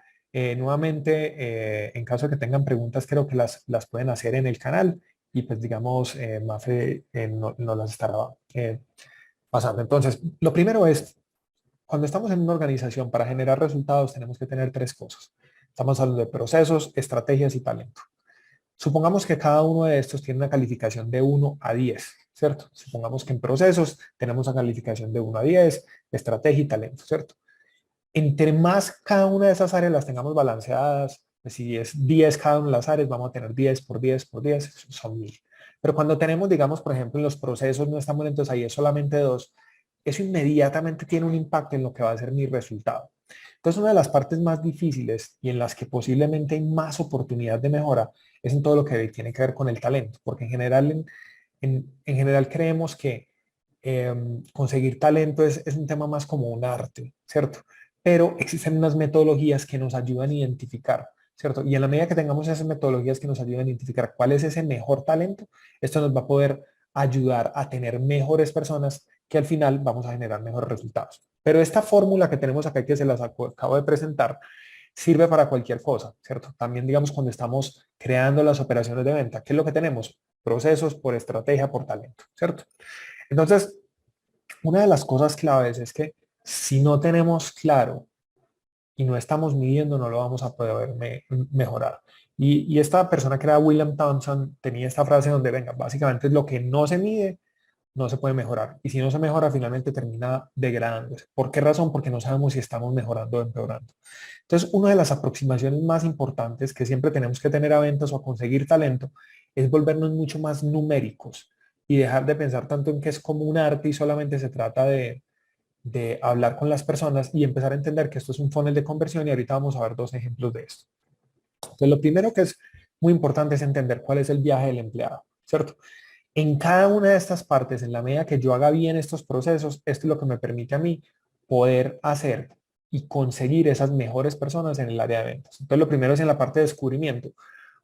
Nuevamente, en caso de que tengan preguntas, creo que las pueden hacer en el canal y pues digamos, Mafe nos las estará pasando. Entonces, lo primero es, cuando estamos en una organización para generar resultados, tenemos que tener 3 cosas. Estamos hablando de procesos, estrategias y talento. Supongamos que cada uno de estos tiene una calificación de 1 a 10, ¿cierto? Supongamos que en procesos tenemos una calificación de 1 a 10, estrategia y talento, ¿cierto? Entre más cada una de esas áreas las tengamos balanceadas, pues si es 10 cada una de las áreas, vamos a tener 10 por 10 por 10, son 1000. Pero cuando tenemos, digamos, por ejemplo, en los procesos no estamos lentos, ahí es solamente 2, eso inmediatamente tiene un impacto en lo que va a ser mi resultado. Entonces, una de las partes más difíciles y en las que posiblemente hay más oportunidad de mejora es en todo lo que tiene que ver con el talento, porque en general, en general creemos que conseguir talento es un tema más como un arte, ¿cierto? Pero existen unas metodologías que nos ayudan a identificar, ¿cierto? Y en la medida que tengamos esas metodologías que nos ayudan a identificar cuál es ese mejor talento, esto nos va a poder ayudar a tener mejores personas que al final vamos a generar mejores resultados. Pero esta fórmula que tenemos acá, que se las acabo de presentar, sirve para cualquier cosa, ¿cierto? También, digamos, cuando estamos creando las operaciones de venta, ¿qué es lo que tenemos? Procesos por estrategia, por talento, ¿cierto? Entonces, una de las cosas claves es que si no tenemos claro y no estamos midiendo, no lo vamos a poder mejorar. Y esta persona que era William Thompson tenía esta frase donde, venga, básicamente es lo que no se mide, no se puede mejorar. Y si no se mejora, finalmente termina degradándose. ¿Por qué razón? Porque no sabemos si estamos mejorando o empeorando. Entonces, una de las aproximaciones más importantes que siempre tenemos que tener a ventas o a conseguir talento es volvernos mucho más numéricos y dejar de pensar tanto en que es como un arte y solamente se trata de hablar con las personas y empezar a entender que esto es un funnel de conversión y ahorita vamos a ver 2 ejemplos de esto. Entonces, lo primero que es muy importante es entender cuál es el viaje del empleado, ¿cierto? En cada una de estas partes, en la medida que yo haga bien estos procesos, esto es lo que me permite a mí poder hacer y conseguir esas mejores personas en el área de ventas. Entonces, lo primero es en la parte de descubrimiento.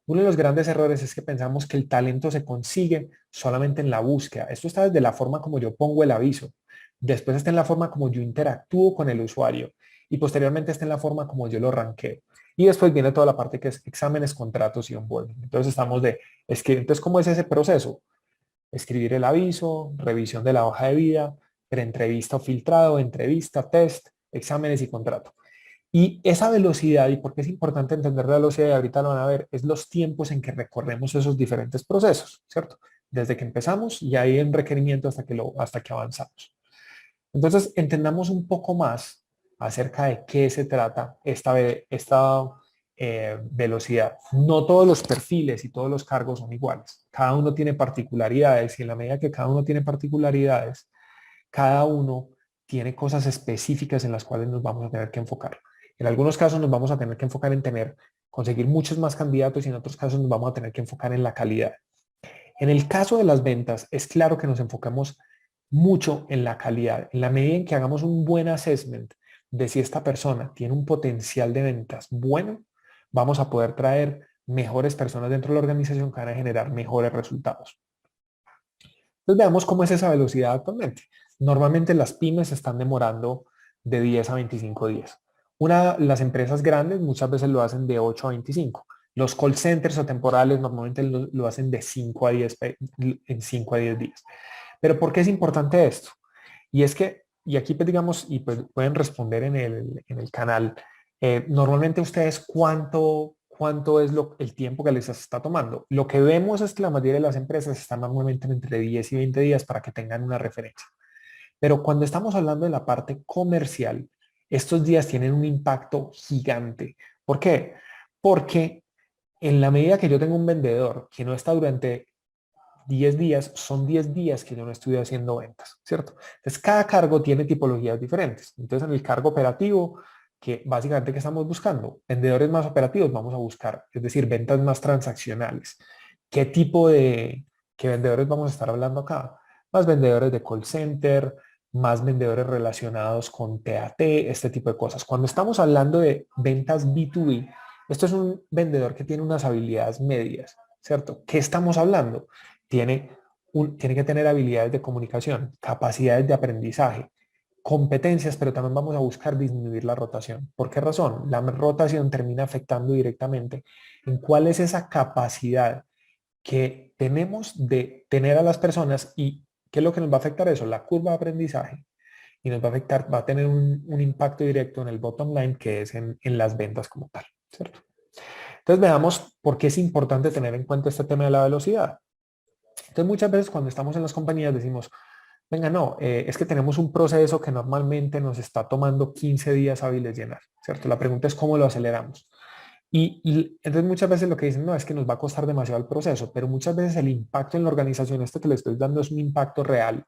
Uno de los grandes errores es que pensamos que el talento se consigue solamente en la búsqueda. Esto está desde la forma como yo pongo el aviso. Después está en la forma como yo interactúo con el usuario. Y posteriormente está en la forma como yo lo ranqueo. Y después viene toda la parte que es exámenes, contratos y onboarding. Entonces estamos de escribir. Entonces, ¿cómo es ese proceso? Escribir el aviso, revisión de la hoja de vida, preentrevista o filtrado, entrevista, test, exámenes y contrato. Y esa velocidad, y por qué es importante entender la velocidad, y ahorita lo van a ver, es los tiempos en que recorremos esos diferentes procesos, ¿cierto? Desde que empezamos y ahí en requerimiento hasta que avanzamos. Entonces, entendamos un poco más acerca de qué se trata esta velocidad. No todos los perfiles y todos los cargos son iguales. Cada uno tiene particularidades y en la medida que cada uno tiene particularidades, cada uno tiene cosas específicas en las cuales nos vamos a tener que enfocar. En algunos casos nos vamos a tener que enfocar en conseguir muchos más candidatos y en otros casos nos vamos a tener que enfocar en la calidad. En el caso de las ventas, es claro que nos enfocamos mucho en la calidad. En la medida en que hagamos un buen assessment de si esta persona tiene un potencial de ventas bueno, vamos a poder traer mejores personas dentro de la organización que van a generar mejores resultados. Entonces veamos cómo es esa velocidad actualmente. Normalmente las pymes se están demorando de 10 a 25 días. Las empresas grandes muchas veces lo hacen de 8 a 25. Los call centers o temporales normalmente lo hacen de 5 a 10, en 5 a 10 días. Pero ¿por qué es importante esto? Y es que, y aquí pues digamos, y pues pueden responder en el canal, normalmente ustedes cuánto es el tiempo que les está tomando. Lo que vemos es que la mayoría de las empresas están normalmente entre 10 y 20 días para que tengan una referencia. Pero cuando estamos hablando de la parte comercial, estos días tienen un impacto gigante. ¿Por qué? Porque en la medida que yo tengo un vendedor que no está durante 10 días, son 10 días que yo no estoy haciendo ventas, ¿cierto? Entonces, cada cargo tiene tipologías diferentes. Entonces, en el cargo operativo, que básicamente, ¿qué estamos buscando? Vendedores más operativos vamos a buscar, es decir, ventas más transaccionales. ¿Qué tipo de qué vendedores vamos a estar hablando acá? Más vendedores de call center, más vendedores relacionados con TAT, este tipo de cosas. Cuando estamos hablando de ventas B2B, esto es un vendedor que tiene unas habilidades medias, ¿cierto? ¿Qué estamos hablando? Tiene que tener habilidades de comunicación, capacidades de aprendizaje, competencias, pero también vamos a buscar disminuir la rotación. ¿Por qué razón? La rotación termina afectando directamente en cuál es esa capacidad que tenemos de tener a las personas y qué es lo que nos va a afectar eso, la curva de aprendizaje y nos va a afectar, va a tener un impacto directo en el bottom line que es en las ventas como tal, ¿cierto? Entonces veamos por qué es importante tener en cuenta este tema de la velocidad. Entonces muchas veces cuando estamos en las compañías decimos, venga, no, es que tenemos un proceso que normalmente nos está tomando 15 días hábiles llenar, ¿cierto? La pregunta es cómo lo aceleramos. Y entonces muchas veces lo que dicen, no, es que nos va a costar demasiado el proceso, pero muchas veces el impacto en la organización, este que le estoy dando es un impacto real.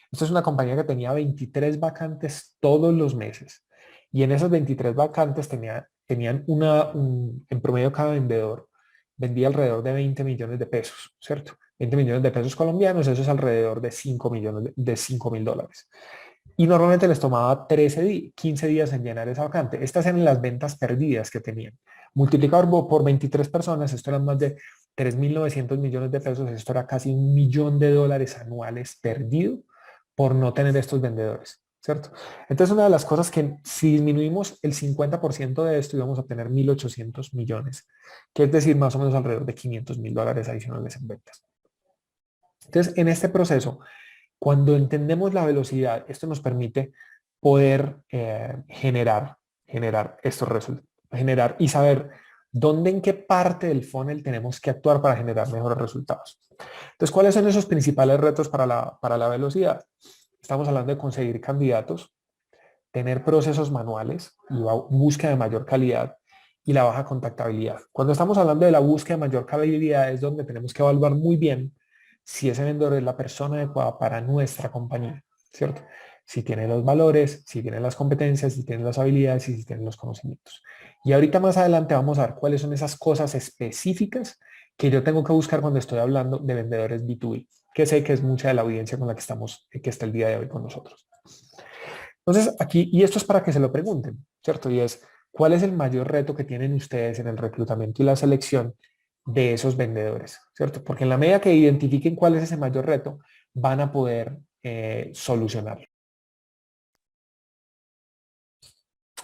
Esto es una compañía que tenía 23 vacantes todos los meses. Y en esas 23 vacantes tenían en promedio cada vendedor vendía alrededor de 20 millones de pesos, ¿cierto? 20 millones de pesos colombianos, eso es alrededor de 5 millones de 5.000 dólares. Y normalmente les tomaba 15 días en llenar esa vacante. Estas eran las ventas perdidas que tenían. Multiplicado por 23 personas, esto eran más de 3.900 millones de pesos, esto era casi $1.000.000 anuales perdido por no tener estos vendedores, ¿cierto? Entonces, una de las cosas que si disminuimos el 50% de esto, íbamos a obtener 1.800 millones, que es decir, más o menos alrededor de $500.000 adicionales en ventas. Entonces, en este proceso, cuando entendemos la velocidad, esto nos permite poder generar estos resultados, generar y saber dónde, en qué parte del funnel tenemos que actuar para generar mejores resultados. Entonces, ¿cuáles son esos principales retos para la velocidad? Estamos hablando de conseguir candidatos, tener procesos manuales y búsqueda de mayor calidad y la baja contactabilidad. Cuando estamos hablando de la búsqueda de mayor calidad es donde tenemos que evaluar muy bien si ese vendedor es la persona adecuada para nuestra compañía, ¿cierto? Si tiene los valores, si tiene las competencias, si tiene las habilidades y si tiene los conocimientos. Y ahorita más adelante vamos a ver cuáles son esas cosas específicas que yo tengo que buscar cuando estoy hablando de vendedores B2B, que sé que es mucha de la audiencia con la que estamos, que está el día de hoy con nosotros. Entonces, aquí, y esto es para que se lo pregunten, ¿cierto? Y es, ¿cuál es el mayor reto que tienen ustedes en el reclutamiento y la selección de esos vendedores, ¿cierto? Porque en la medida que identifiquen cuál es ese mayor reto, van a poder solucionarlo.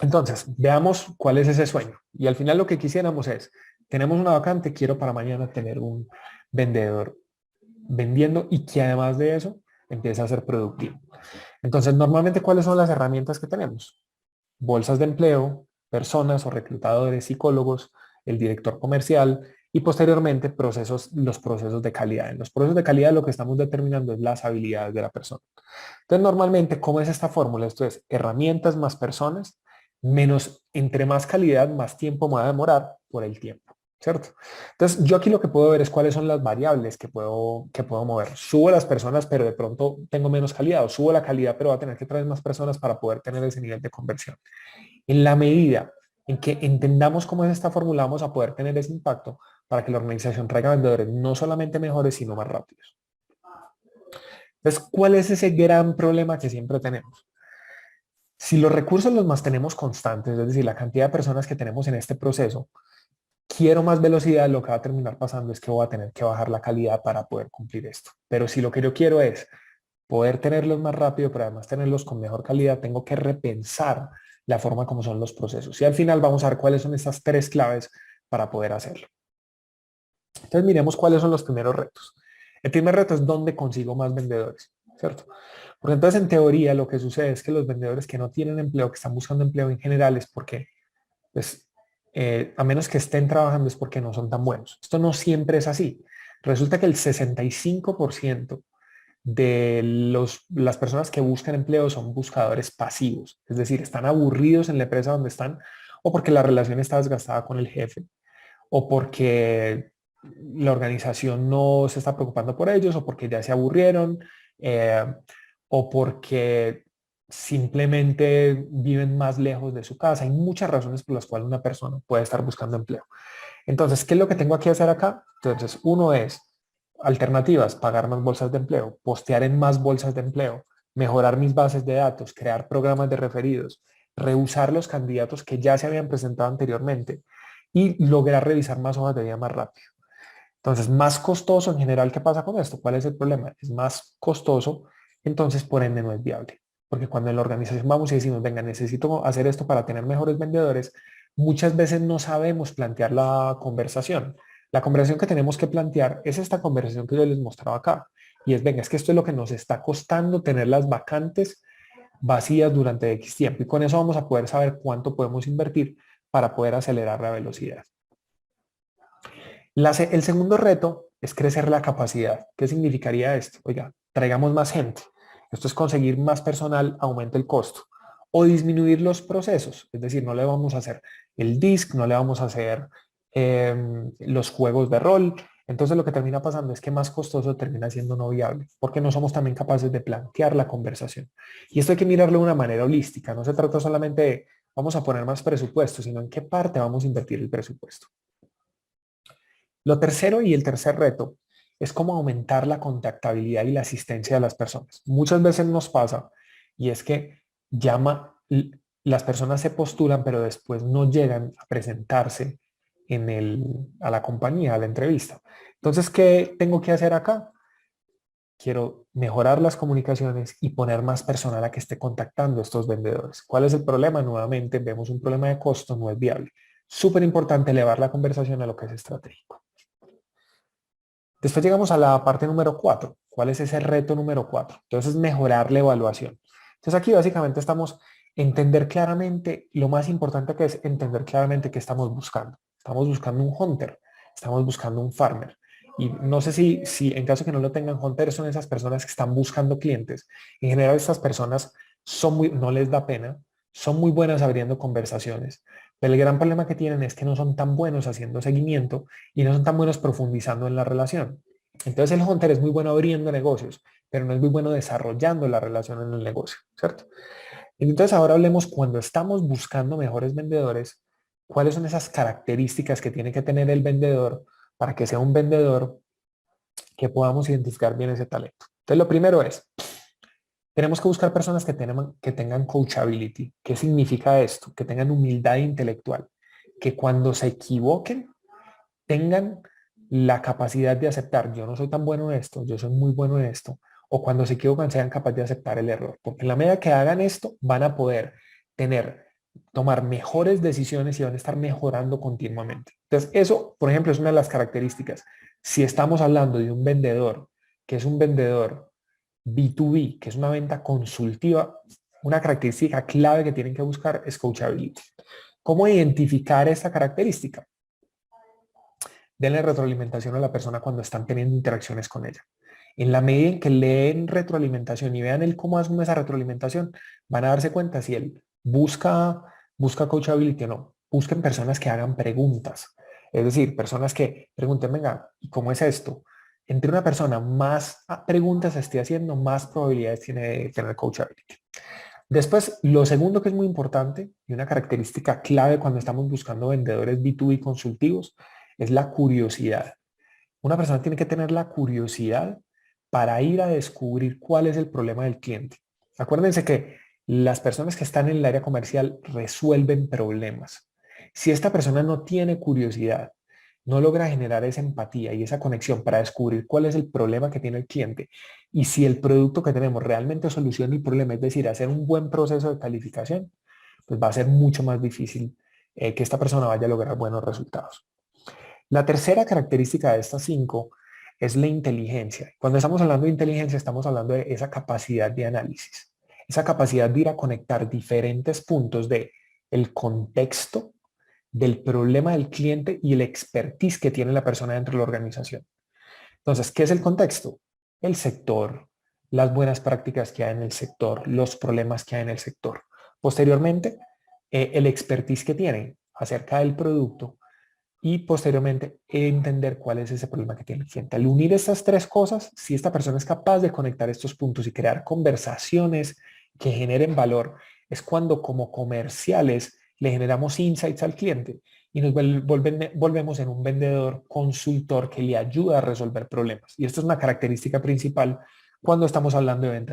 Entonces, veamos cuál es ese sueño. Y al final lo que quisiéramos es, tenemos una vacante, quiero para mañana tener un vendedor vendiendo y que además de eso empiece a ser productivo. Entonces, normalmente, ¿cuáles son las herramientas que tenemos? Bolsas de empleo, personas o reclutadores, psicólogos, el director comercial y posteriormente los procesos de calidad. En los procesos de calidad lo que estamos determinando es las habilidades de la persona. Entonces, normalmente, ¿cómo es esta fórmula? Esto es herramientas más personas, menos entre más calidad, más tiempo me va a demorar por el tiempo. ¿Cierto? Entonces, yo aquí lo que puedo ver es cuáles son las variables que puedo mover. Subo las personas, pero de pronto tengo menos calidad, o subo la calidad, pero va a tener que traer más personas para poder tener ese nivel de conversión. En la medida en que entendamos cómo es esta fórmula, vamos a poder tener ese impacto para que la organización traiga vendedores no solamente mejores, sino más rápidos. Entonces, ¿cuál es ese gran problema que siempre tenemos? Si los recursos los mantenemos constantes, es decir, la cantidad de personas que tenemos en este proceso, quiero más velocidad, lo que va a terminar pasando es que voy a tener que bajar la calidad para poder cumplir esto. Pero si lo que yo quiero es poder tenerlos más rápido, pero además tenerlos con mejor calidad, tengo que repensar la forma como son los procesos. Y al final vamos a ver cuáles son estas tres claves para poder hacerlo. Entonces miremos cuáles son los primeros retos. El primer reto es dónde consigo más vendedores, ¿cierto? Porque entonces en teoría lo que sucede es que los vendedores que no tienen empleo, que están buscando empleo en general, es porque, pues, a menos que estén trabajando es porque no son tan buenos. Esto no siempre es así. Resulta que el 65% de las personas que buscan empleo son buscadores pasivos, es decir, están aburridos en la empresa donde están o porque la relación está desgastada con el jefe o porque la organización no se está preocupando por ellos o porque ya se aburrieron eh, o porque simplemente viven más lejos de su casa. Hay muchas razones por las cuales una persona puede estar buscando empleo. Entonces, ¿qué es lo que tengo que hacer acá? Entonces, uno es alternativas, pagar más bolsas de empleo, postear en más bolsas de empleo, mejorar mis bases de datos, crear programas de referidos, rehusar los candidatos que ya se habían presentado anteriormente y lograr revisar más hojas de vida más rápido. Entonces, más costoso en general, ¿qué pasa con esto? ¿Cuál es el problema? Es más costoso, entonces por ende no es viable. Porque cuando en la organización vamos y decimos, venga, necesito hacer esto para tener mejores vendedores, muchas veces no sabemos plantear la conversación. La conversación que tenemos que plantear es esta conversación que yo les mostraba acá. Y es, venga, es que esto es lo que nos está costando tener las vacantes vacías durante X tiempo. Y con eso vamos a poder saber cuánto podemos invertir para poder acelerar la velocidad. El segundo reto es crecer la capacidad. ¿Qué significaría esto? Oiga, traigamos más gente. Esto es conseguir más personal, aumenta el costo. O disminuir los procesos. Es decir, no le vamos a hacer el disc, no le vamos a hacer los juegos de rol. Entonces lo que termina pasando es que más costoso termina siendo no viable, porque no somos también capaces de plantear la conversación. Y esto hay que mirarlo de una manera holística. No se trata solamente de vamos a poner más presupuesto, sino en qué parte vamos a invertir el presupuesto. Lo tercero y el tercer reto es cómo aumentar la contactabilidad y la asistencia de las personas. Muchas veces nos pasa y es que las personas se postulan, pero después no llegan a presentarse a la compañía, a la entrevista. Entonces, ¿qué tengo que hacer acá? Quiero mejorar las comunicaciones y poner más personal a que esté contactando a estos vendedores. ¿Cuál es el problema? Nuevamente vemos un problema de costo, no es viable. Súper importante elevar la conversación a lo que es estratégico. Después llegamos a la parte número 4. ¿Cuál es ese reto número 4? Entonces, mejorar la evaluación. Entonces, aquí básicamente estamos entender claramente, lo más importante que es entender claramente qué estamos buscando. Estamos buscando un hunter, estamos buscando un farmer. Y no sé si en caso que no lo tengan, hunter son esas personas que están buscando clientes. En general, estas personas no les da pena, son muy buenas abriendo conversaciones. Pero el gran problema que tienen es que no son tan buenos haciendo seguimiento y no son tan buenos profundizando en la relación. Entonces el hunter es muy bueno abriendo negocios, pero no es muy bueno desarrollando la relación en el negocio, ¿cierto? Entonces ahora hablemos cuando estamos buscando mejores vendedores, cuáles son esas características que tiene que tener el vendedor para que sea un vendedor que podamos identificar bien ese talento. Entonces lo primero es, tenemos que buscar personas que tengan coachability. ¿Qué significa esto? Que tengan humildad intelectual, que cuando se equivoquen tengan la capacidad de aceptar, yo no soy tan bueno en esto, yo soy muy bueno en esto, o cuando se equivocan sean capaces de aceptar el error, porque en la medida que hagan esto van a poder tomar mejores decisiones y van a estar mejorando continuamente. Entonces, eso, por ejemplo, es una de las características. Si estamos hablando de un vendedor que es un vendedor B2B, que es una venta consultiva, una característica clave que tienen que buscar es coachability. ¿Cómo identificar esta característica? Denle retroalimentación a la persona cuando están teniendo interacciones con ella. En la medida en que leen retroalimentación y vean el cómo asume esa retroalimentación, van a darse cuenta si él busca coachability o no. Busquen personas que hagan preguntas. Es decir, personas que pregunten, venga, ¿y cómo es esto? Entre una persona más preguntas esté haciendo, más probabilidades tiene de tener coachability. Después, lo segundo que es muy importante y una característica clave cuando estamos buscando vendedores B2B consultivos es la curiosidad. Una persona tiene que tener la curiosidad para ir a descubrir cuál es el problema del cliente. Acuérdense que las personas que están en el área comercial resuelven problemas. Si esta persona no tiene curiosidad, no logra generar esa empatía y esa conexión para descubrir cuál es el problema que tiene el cliente y si el producto que tenemos realmente soluciona el problema, es decir, hacer un buen proceso de calificación, pues va a ser mucho más difícil que esta persona vaya a lograr buenos resultados. La tercera característica de estas 5 es la inteligencia. Cuando estamos hablando de inteligencia, estamos hablando de esa capacidad de análisis, esa capacidad de ir a conectar diferentes puntos de el contexto, del problema del cliente y el expertise que tiene la persona dentro de la organización. Entonces, ¿qué es el contexto? El sector, las buenas prácticas que hay en el sector, los problemas que hay en el sector. Posteriormente, el expertise que tiene acerca del producto y posteriormente entender cuál es ese problema que tiene el cliente. Al unir estas 3 cosas, si esta persona es capaz de conectar estos puntos y crear conversaciones que generen valor, es cuando como comerciales le generamos insights al cliente y nos volvemos en un vendedor consultor que le ayuda a resolver problemas. Y esto es una característica principal cuando estamos hablando de ventas